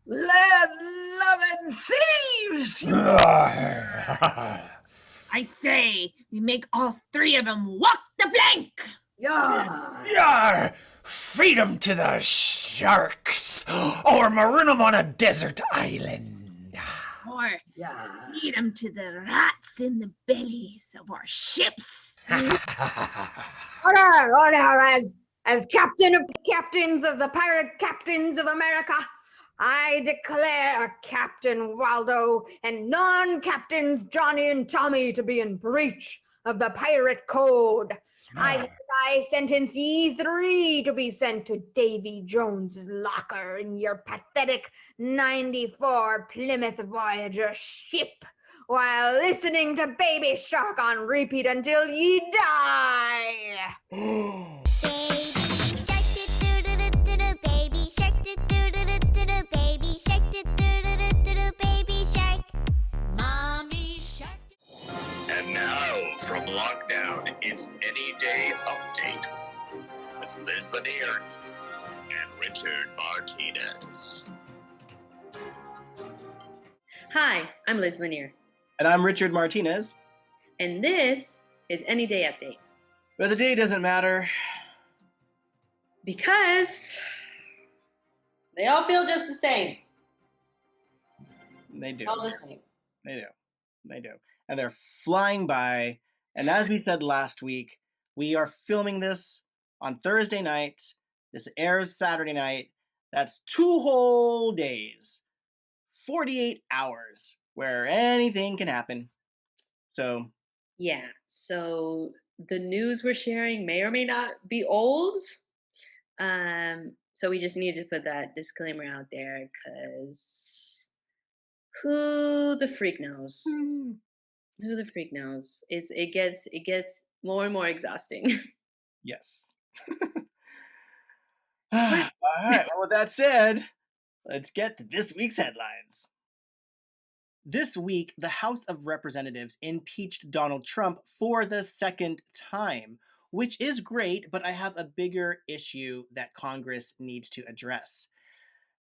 land-loving thieves. I say, we make all three of them walk the plank. Yar! Feed 'em to the sharks, or maroon 'em on a desert island. Or feed them to the rats in the bellies of our ships. Order! As captain of captains of the pirate captains of America, I declare Captain Waldo and non-captains Johnny and Tommy to be in breach of the pirate code. I sentence ye three to be sent to Davy Jones's locker in your pathetic 94 Plymouth Voyager ship while listening to Baby Shark on repeat until ye die. Baby shark, baby shark, baby shark, mommy shark. And now from lockdown, it's Any Day Update with Liz Lanier and Richard Martinez. Hi, I'm Liz Lanier. And I'm Richard Martinez. And this is Any Day Update. But the day doesn't matter. Because they all feel just the same. They do. All the same. They do. and they're flying by. And as we said last week, we are filming this on Thursday night. This airs Saturday night. That's 2 whole days, 48 hours, where anything can happen. So, yeah, so the news we're sharing may or may not be old. So we just need to put that disclaimer out there because who the freak knows? Who the freak knows? It gets more and more exhausting. yes. All right. Well, with that said, let's get to this week's headlines. This week, the House of Representatives impeached Donald Trump for the second time, which is great, but I have a bigger issue that Congress needs to address.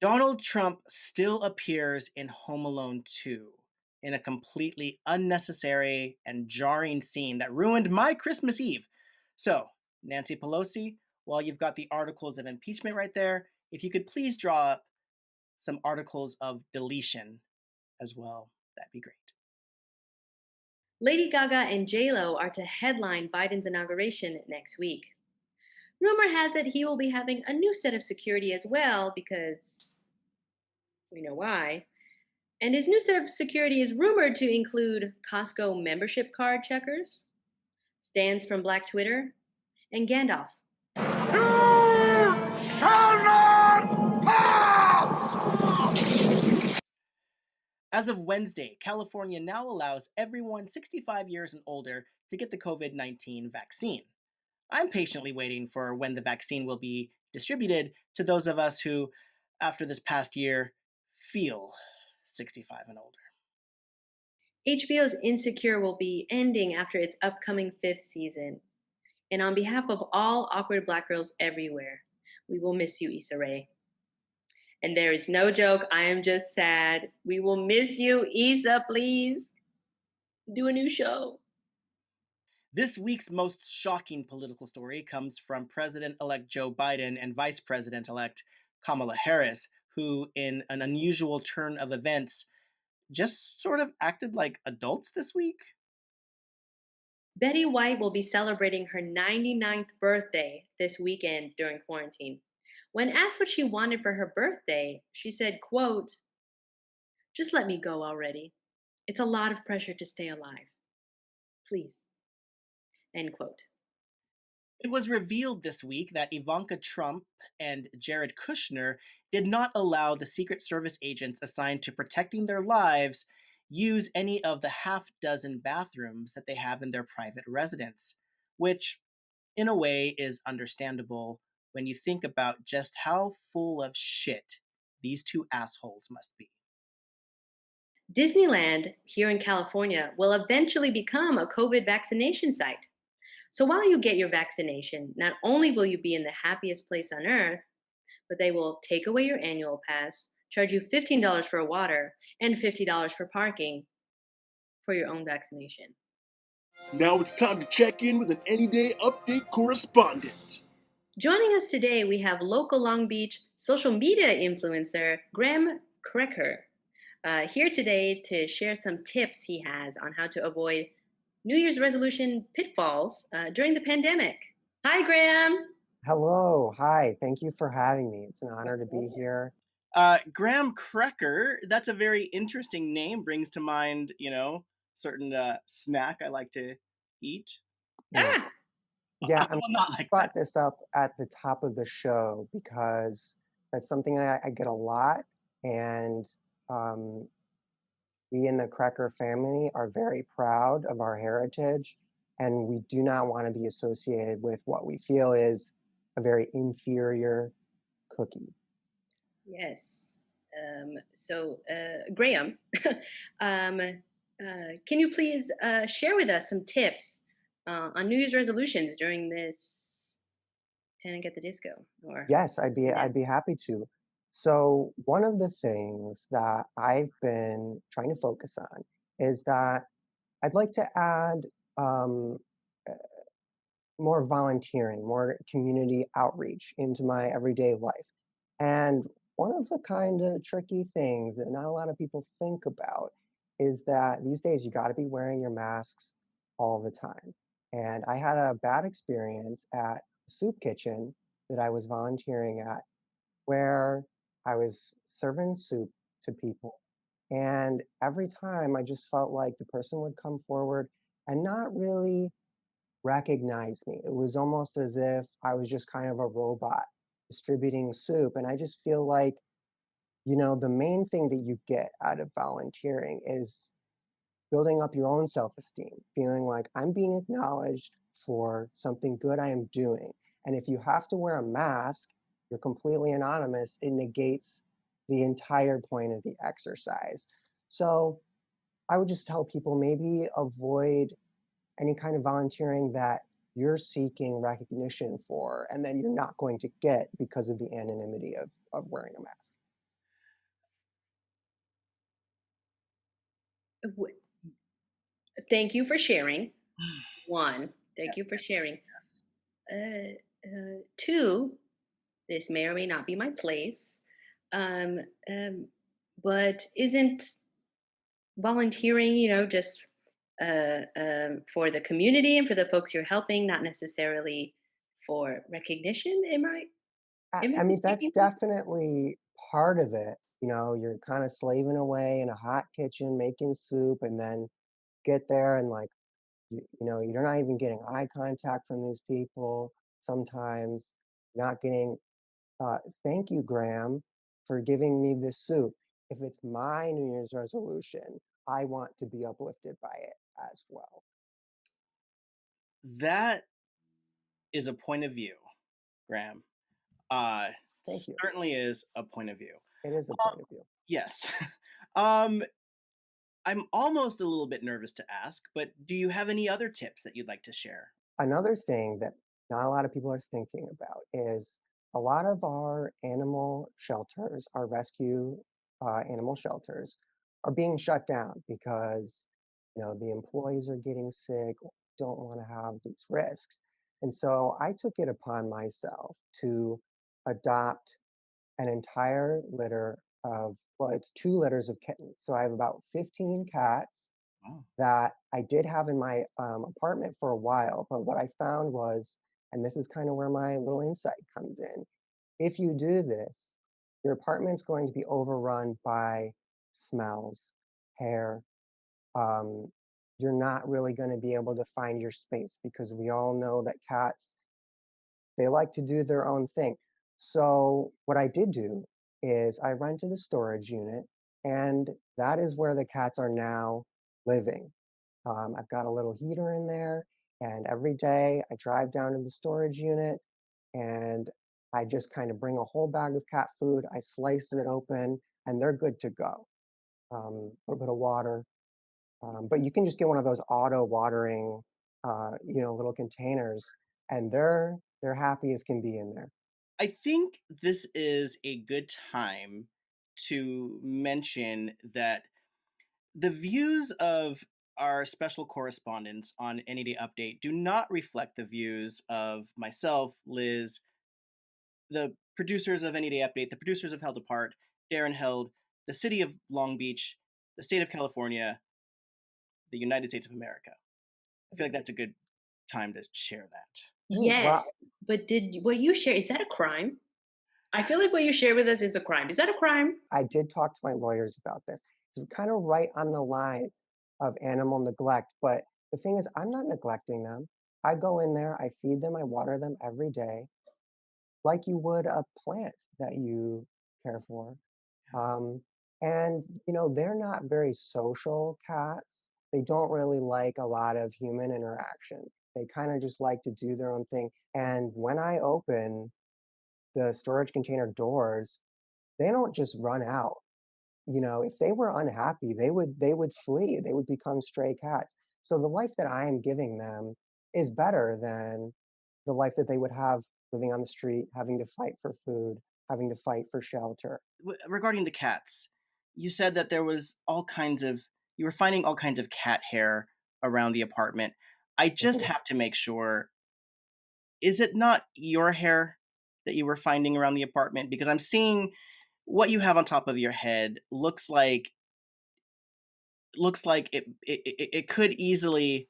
Donald Trump still appears in Home Alone 2 in a completely unnecessary and jarring scene that ruined my Christmas Eve. So, Nancy Pelosi, while you've got the articles of impeachment right there, if you could please draw up some articles of deletion as well, that'd be great. Lady Gaga and J-Lo are to headline Biden's inauguration next week. Rumor has it he will be having a new set of security as well because we know why. And his new set of security is rumored to include Costco membership card checkers, stands from Black Twitter, and Gandalf. You shall not pass! As of Wednesday, California now allows everyone 65 years and older to get the COVID-19 vaccine. I'm patiently waiting for when the vaccine will be distributed to those of us who, after this past year, feel 65 and older. HBO's Insecure will be ending after its upcoming 5th season. And on behalf of all awkward Black girls everywhere, we will miss you, Issa Rae. And there is no joke, I am just sad. We will miss you, Issa, please. Do a new show. This week's most shocking political story comes from President-elect Joe Biden and Vice President-elect Kamala Harris, who, in an unusual turn of events, just sort of acted like adults this week. Betty White will be celebrating her 99th birthday this weekend during quarantine. When asked what she wanted for her birthday, she said, quote, "Just let me go already. It's a lot of pressure to stay alive. Please." End quote. It was revealed this week that Ivanka Trump and Jared Kushner did not allow the Secret Service agents assigned to protecting their lives use any of the half-dozen bathrooms that they have in their private residence, which, in a way, is understandable when you think about just how full of shit these two assholes must be. Disneyland here in California will eventually become a COVID vaccination site. So while you get your vaccination, not only will you be in the happiest place on earth, but they will take away your annual pass, charge you $15 for water, and $50 for parking for your own vaccination. Now it's time to check in with an Any Day Update correspondent. Joining us today, we have local Long Beach social media influencer Graham Krecker here today to share some tips he has on how to avoid New Year's resolution pitfalls during the pandemic. Hi, Graham. Hello. Hi. Thank you for having me. It's an honor to be here. Graham Krecker, that's a very interesting name, brings to mind, certain snack I like to eat. Yeah, yeah, I'm Well, not like brought this up at the top of the show because that's something that I get a lot, and we in the Cracker family are very proud of our heritage, and we do not want to be associated with what we feel is a very inferior cookie. Yes. Graham, can you please share with us some tips on New Year's resolutions during this Panic at the Disco? Yes, I'd be happy to. So one of the things that I've been trying to focus on is that I'd like to add uh, more volunteering, more community outreach into my everyday life. And one of the kind of tricky things that not a lot of people think about is that these days you got to be wearing your masks all the time. And I had a bad experience at a soup kitchen that I was volunteering at where I was serving soup to people. And every time I just felt like the person would come forward and not really recognize me. It was almost as if I was just kind of a robot distributing soup. And I just feel like, the main thing that you get out of volunteering is building up your own self esteem, feeling like I'm being acknowledged for something good I am doing. And if you have to wear a mask, you're completely anonymous, it negates the entire point of the exercise. So I would just tell people maybe avoid any kind of volunteering that you're seeking recognition for and then you're not going to get because of the anonymity of wearing a mask. Thank you for sharing. One, thank you for sharing. Yes. Two, this may or may not be my place, um, um, but isn't volunteering, just for the community and for the folks you're helping, not necessarily for recognition? Am I I mean, that's mistaken? definitely part of it. You're kind of slaving away in a hot kitchen making soup and then get there and like, you're not even getting eye contact from these people. Sometimes not getting, thank you, Graham, for giving me this soup. If it's my New Year's resolution, I want to be uplifted by it as well. That is a point of view, Graham. Thank you. Certainly is a point of view. It is a point of view. Yes. um, I'm almost a little bit nervous to ask, but do you have any other tips that you'd like to share? Another thing that not a lot of people are thinking about is a lot of our animal shelters, our rescue animal shelters, are being shut down because the employees are getting sick, don't want to have these risks. And so I took it upon myself to adopt an entire litter of, well, it's 2 litters of kittens. So I have about 15 cats that I did have in my apartment for a while. But what I found was, and this is kind of where my little insight comes in, if you do this, your apartment's going to be overrun by smells, hair. Um, you're not really going to be able to find your space because we all know that cats, they like to do their own thing. So what I did do is I rented a storage unit, and that is where the cats are now living. I've got a little heater in there, and every day I drive down to the storage unit and I just kind of bring a whole bag of cat food. I slice it open, and they're good to go. A little bit of water, but you can just get one of those auto watering, little containers, and they're happy as can be in there. I think this is a good time to mention that the views of our special correspondents on Any Day Update do not reflect the views of myself, Liz, the producers of Any Day Update, the producers of Held Apart, Darren Held, the city of Long Beach, the state of California, the United States of America. I feel like that's a good time to share that. Yes, but what you share, is that a crime? I feel like what you share with us is a crime. Is that a crime? I did talk to my lawyers about this. It's kind of right on the line of animal neglect, but the thing is, I'm not neglecting them. I go in there, I feed them, I water them every day, like you would a plant that you care for. And they're not very social cats. They don't really like a lot of human interaction. They kind of just like to do their own thing. And when I open the storage container doors, they don't just run out. If they were unhappy, they would flee. They would become stray cats. So the life that I am giving them is better than the life that they would have living on the street, having to fight for food, having to fight for shelter. Regarding the cats, you said that you were finding all kinds of cat hair around the apartment. I just have to make sure, is it not your hair that you were finding around the apartment? Because I'm seeing what you have on top of your head looks like looks like it could easily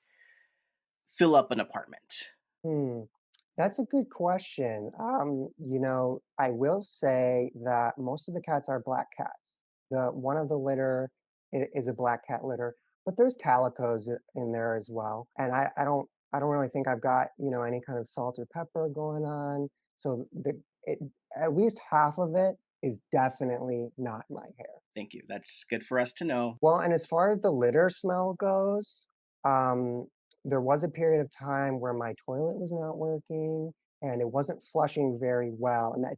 fill up an apartment. That's a good question. I will say that most of the cats are black cats. The one of the litter is a black cat litter, but there's calicos in there as well. And I don't really think I've got, any kind of salt or pepper going on. So at least half of it is definitely not my hair. Thank you. That's good for us to know. Well, and as far as the litter smell goes, there was a period of time where my toilet was not working and it wasn't flushing very well. And that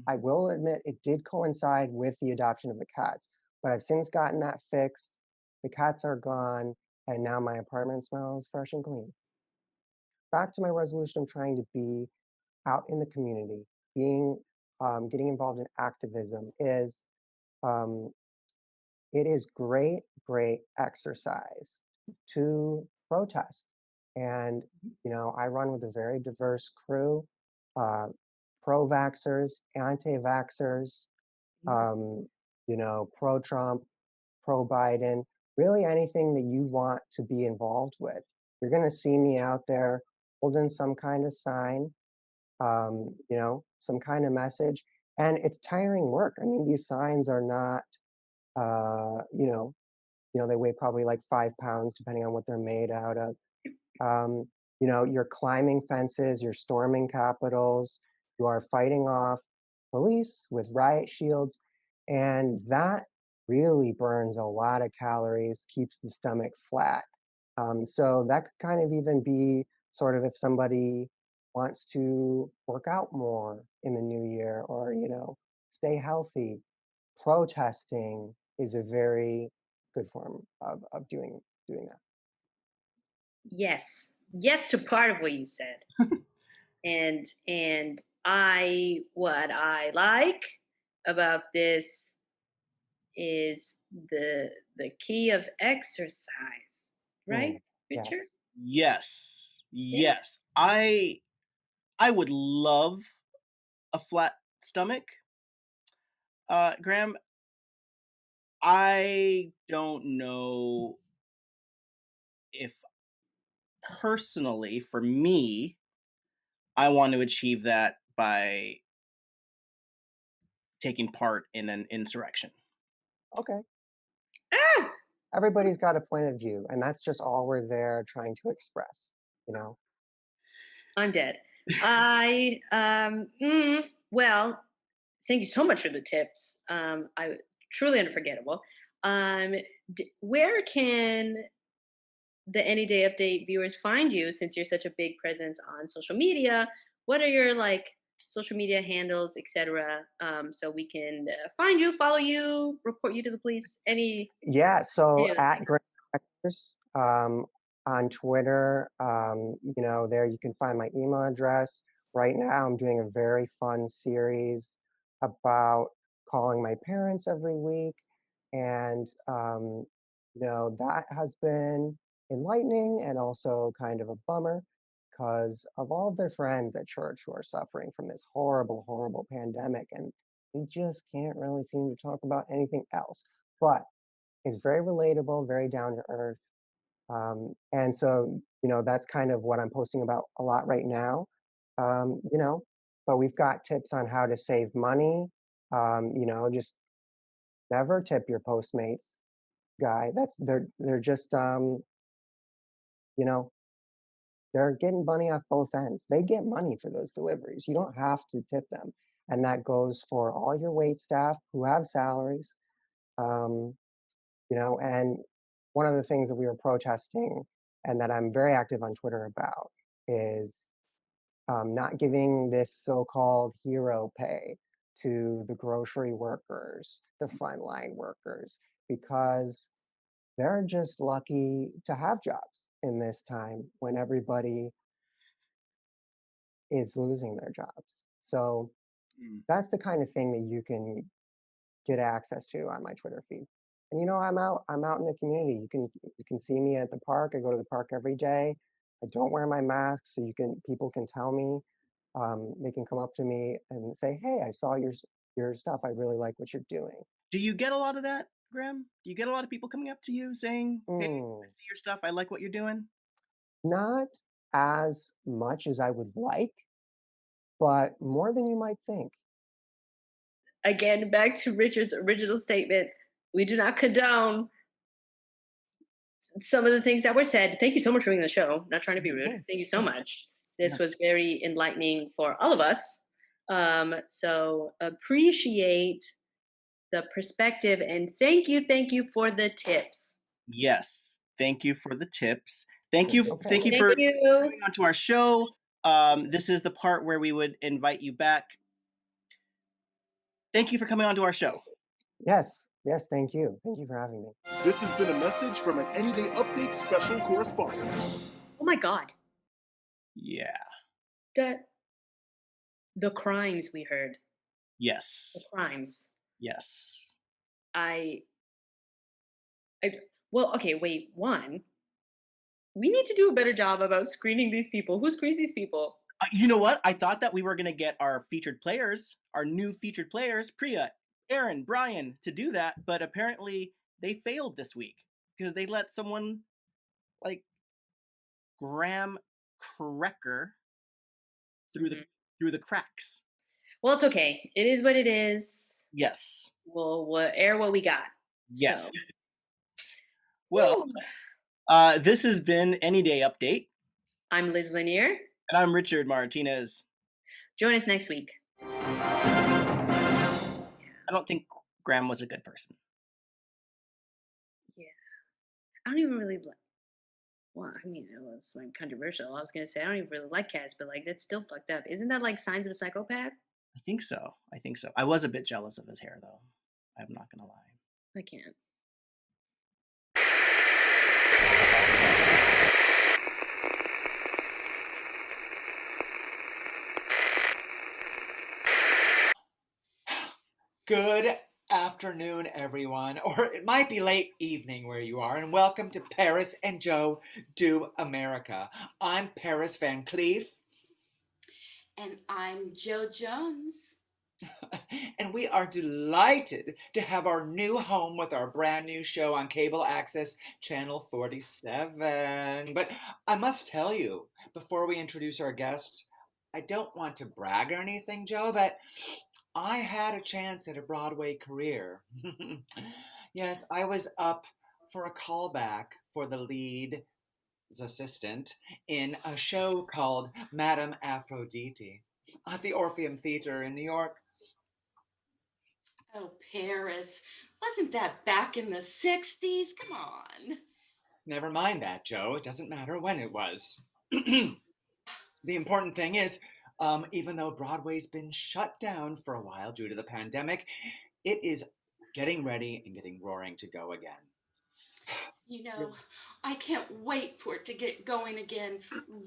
I will admit it did coincide with the adoption of the cats. But I've since gotten that fixed. The cats are gone, and now my apartment smells fresh and clean. Back to my resolution of trying to be out in the community, getting involved in activism um, it is great, great exercise to protest. And, I run with a very diverse crew, pro-vaxxers, anti-vaxxers, pro-Trump, pro-Biden, really anything that you want to be involved with. You're going to see me out there holding some kind of sign, some kind of message. And it's tiring work. I mean, these signs are not, they weigh probably like 5 pounds, depending on what they're made out of. You're climbing fences, you're storming capitals, you are fighting off police with riot shields, and that really burns a lot of calories, keeps the stomach flat. So that could kind of even be sort of if somebody wants to work out more in the new year or, stay healthy. Protesting is a very good form of doing that. Yes to part of what you said. and what I like about this is the key of exercise, right, Richard? Yes. I would love a flat stomach. Graham, I don't know if personally, for me, I want to achieve that by taking part in an insurrection. Okay. Everybody's got a point of view, and that's just all we're there trying to express, I'm dead. Well, thank you so much for the tips. I truly unforgettable. Where can the Any Day Update viewers find you since you're such a big presence on social media? What are your social media handles, etc., so we can find you, follow you, report you to the police? So at Graham Actors, on Twitter, there you can find my email address. Right now, I'm doing a very fun series about calling my parents every week, and that has been enlightening and also kind of a bummer because of all of their friends at church who are suffering from this horrible, horrible pandemic, and they just can't really seem to talk about anything else. But it's very relatable, very down to earth. And so, that's kind of what I'm posting about a lot right now. But we've got tips on how to save money. Just never tip your Postmates guy. They're just, they're getting money off both ends. They get money for those deliveries. You don't have to tip them. And that goes for all your wait staff who have salaries. And one of the things that we were protesting and that I'm very active on Twitter about is not giving this so-called hero pay to the grocery workers, the frontline workers, because they're just lucky to have jobs in this time when everybody is losing their jobs. So that's the kind of thing that you can get access to on my Twitter feed. And I'm out in the community. You can see me at the park. I go to the park every day. I don't wear my mask, so people can tell me. They can come up to me and say, "Hey, I saw your stuff. I really like what you're doing." Do you get a lot of that, Graham? Do you get a lot of people coming up to you saying, "Hey, I see your stuff. I like what you're doing"? Not as much as I would like, but more than you might think. Again, back to Richard's original statement, we do not condone some of the things that were said. Thank you so much for being on the show. Not trying to be rude. Thank you so much. This was very enlightening for all of us. So appreciate the perspective and thank you for the tips. Yes. Thank you for the tips. Thank you for Thank you. coming onto our show. This is the part where we would invite you back. Thank you for coming onto our show. Yes, thank you. Thank you for having me. This has been a message from an Any Day Update special correspondent. Oh my God. Yeah. The crimes we heard. Yes. The crimes. Yes. Well, okay, wait. One, we need to do a better job about screening these people. Who screens these people? You know what? I thought that we were going to get our featured players, our new featured players, Priya, Aaron, Brian, to do that, but apparently they failed this week because they let someone like Graham Krecker through the cracks. Well, it's okay. It is what it is. Yes. We'll air what we got. Yes. So. Well, this has been Any Day Update. I'm Liz Lanier. And I'm Richard Martinez. Join us next week. I don't think Graham was a good person. Yeah. I don't even really like. Well, I mean, it was like controversial. I was gonna say I don't even really like cats, but like that's still fucked up. Isn't that like signs of a psychopath? I think so. I was a bit jealous of his hair, though. I'm not gonna lie. I can't. Good afternoon, everyone, or it might be late evening where you are, and welcome to Paris and Joe Do America. I'm Paris Van Cleef. And I'm Joe Jones. And we are delighted to have our new home with our brand new show on cable access channel 47. But I must tell you, before we introduce our guests, I don't want to brag or anything, Joe, but I had a chance at a Broadway career. Yes, I was up for a callback for the lead's assistant in a show called Madame Aphrodite at the Orpheum Theater in New York. Oh, Paris. Wasn't that back in the 60s? Come on. Never mind that, Joe. It doesn't matter when it was. The important thing is, even though Broadway's been shut down for a while due to the pandemic, it is getting ready and getting roaring to go again. You know, I can't wait for it to get going again.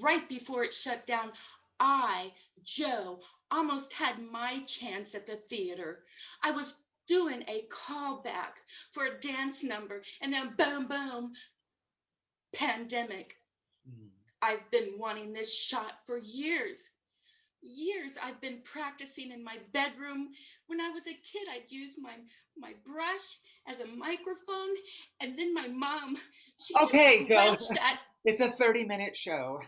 Right before it shut down, I, Joe, almost had my chance at the theater. I was doing a callback for a dance number, and then boom, boom, pandemic. I've been wanting this shot for years. I've been practicing in my bedroom. When I was a kid, I'd use my brush as a microphone, and then my mom, she Okay, just Joe. scratched that. It's a 30-minute show.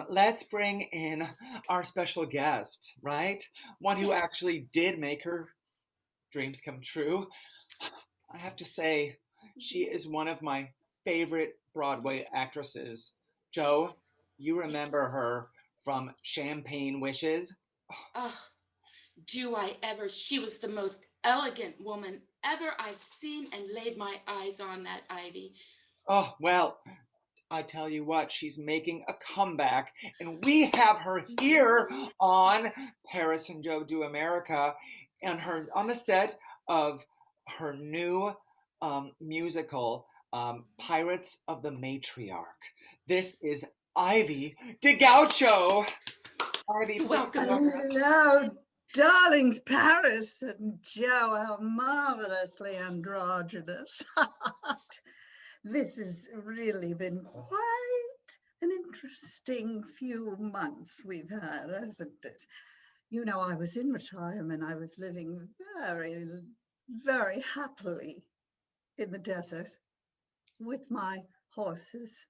Let's bring in our special guest, right? One who actually did make her dreams come true. I have to say, she is one of my favorite Broadway actresses. Joe, you remember her from Champagne Wishes? Oh, do I ever. She was the most elegant woman ever I've seen and laid my eyes on, that Ivy. Oh, well, I tell you what, she's making a comeback, and we have her here on Paris and Joe Do America, and her on the set of her new musical, Pirates of the Matriarch. This is Ivy DeGaucho. Ivy, welcome. Hello, darlings, Paris and Joe are marvelously androgynous. This has really been quite an interesting few months we've had, hasn't it? You know, I was in retirement. I was living very, very happily. in the desert with my horses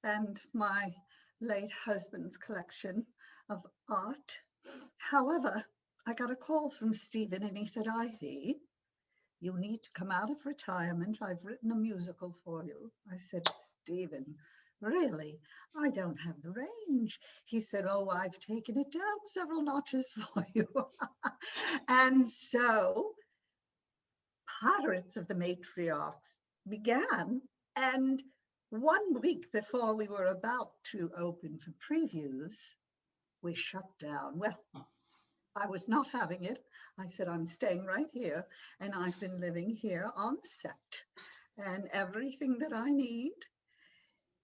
and my late husband's collection of art. However, I got a call from Stephen and he said, Ivy, you need to come out of retirement. I've written a musical for you. I said, Stephen, really? I don't have the range. He said, oh, I've taken it down several notches for you. And so Pirates of the Matriarchs began, and 1 week before we were about to open for previews, we shut down. Well, I was not having it. I said, I'm staying right here, and I've been living here on set, and everything that I need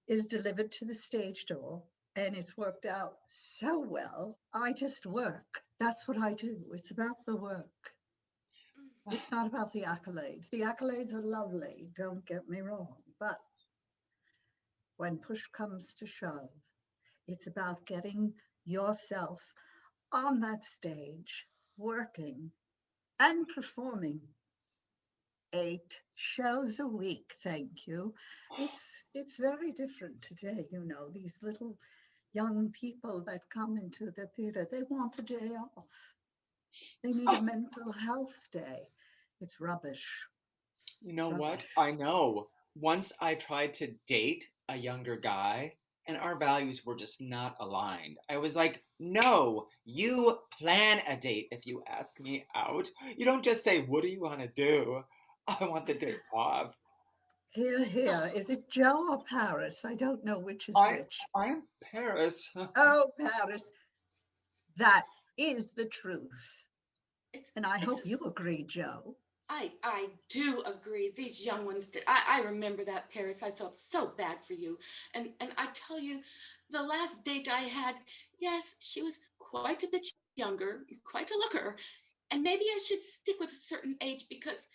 is delivered to the stage door, and it's worked out so well. I just work. That's what I do. It's about the work. It's not about the accolades. The accolades are lovely, don't get me wrong, but when push comes to shove, it's about getting yourself on that stage, working and performing 8 shows a week. Thank you. It's very different today. You know, these little young people that come into the theater, they want a day off. They need a mental health day. It's rubbish. You know what? I know. Once I tried to date a younger guy, and our values were just not aligned. I was like, no, you plan a date if you ask me out. You don't just say, what do you want to do? I want the day off. Here, here. Is it Joe or Paris? I don't know which is which. I'm Paris. Oh, Paris. That is the truth. And I hope you agree, Joe. I do agree. These young ones did. I remember that, Paris. I felt so bad for you. And I tell you, the last date I had, yes, she was quite a bit younger, quite a looker. And maybe I should stick with a certain age because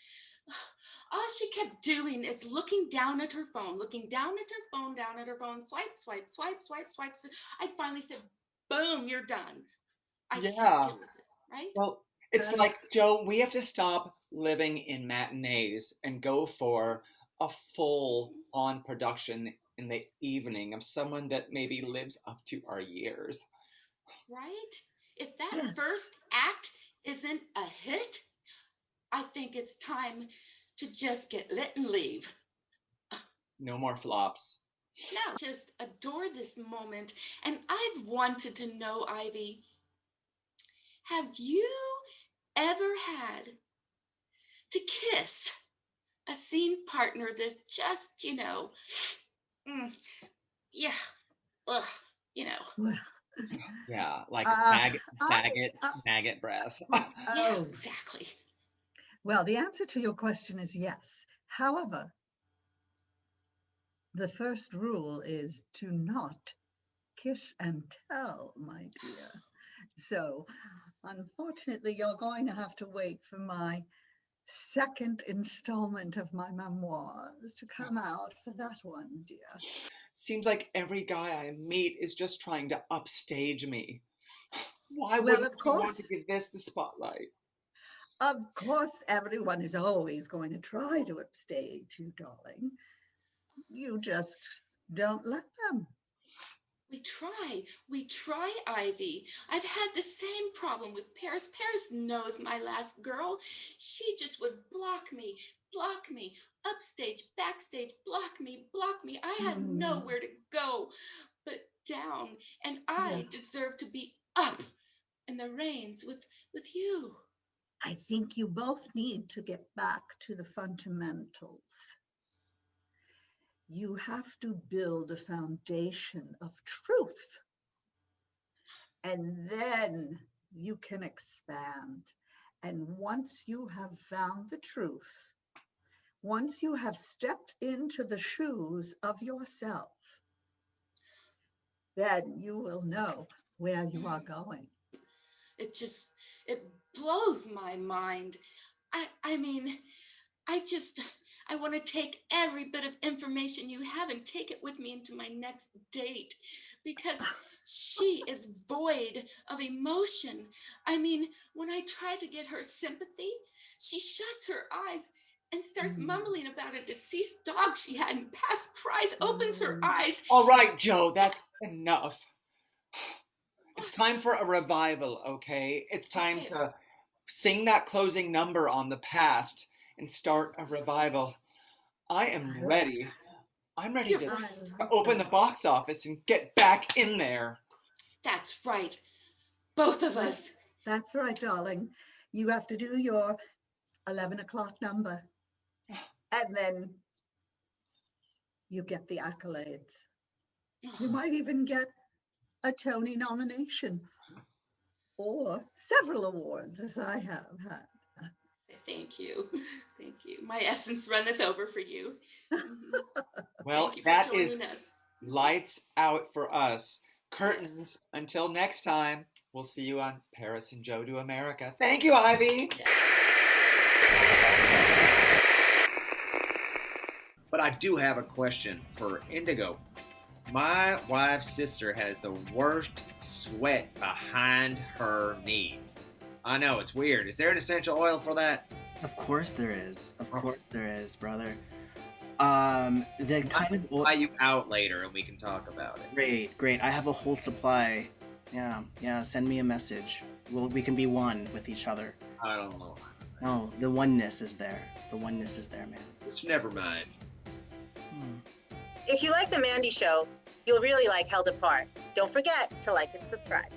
all she kept doing is looking down at her phone, down at her phone, swipe, swipe, swipe, swipe, swipe. So I finally said, boom, you're done. I can't deal with this, right? Well, it's like, Joe, we have to stop living in matinees and go for a full-on production in the evening of someone that maybe lives up to our years. Right? If that first act isn't a hit, I think it's time to just get lit and leave. No more flops. No, just adore this moment. And I've wanted to know, Ivy, have you ever had to kiss a scene partner that just, Yeah, like maggot breath. Yeah, exactly. Well, the answer to your question is yes. However, the first rule is to not kiss and tell, my dear. So, unfortunately, you're going to have to wait for my second installment of my memoirs to come out for that one, dear. Seems like every guy I meet is just trying to upstage me. Why Well, wouldn't you want to give this the spotlight? Of course, everyone is always going to try to upstage you, darling. You just don't let them. We try, Ivy. I've had the same problem with Paris. Paris knows my last girl. She just would block me, upstage, backstage, block me. I had nowhere to go but down, and I deserve to be up in the reins with you. I think you both need to get back to the fundamentals. You have to build a foundation of truth, and then you can expand. And once you have found the truth, once you have stepped into the shoes of yourself, then you will know where you are going. It blows my mind. I want to take every bit of information you have and take it with me into my next date because she is void of emotion. When I try to get her sympathy, she shuts her eyes and starts mumbling about a deceased dog she had and past cries, opens her eyes. All right, Joe, that's enough. It's time for a revival, okay? It's time to sing that closing number on the past and start a revival. I am ready. I'm ready to open the box office and get back in there. That's right. Both of us. That's right, darling. You have to do your 11 o'clock number. And then you get the accolades. You might even get a Tony nomination or several awards, as I have had. Thank you. Thank you. My essence runneth over for you. Well, Thank you for that joining is us. lights out for us. Curtains. Until next time, we'll see you on Paris and Joe Do America. Thank you, Ivy. But I do have a question for Indigo. My wife's sister has the worst sweat behind her knees. I know, it's weird. Is there an essential oil for that? Of course there is. Of course there is, brother. The kind of oil... buy you out later and we can talk about it. Great. I have a whole supply. Yeah. Send me a message. We can be one with each other. I don't know. No, the oneness is there. The oneness is there, man. Which never mind. If you like The Mandy Show, you'll really like Held Apart. Don't forget to like and subscribe.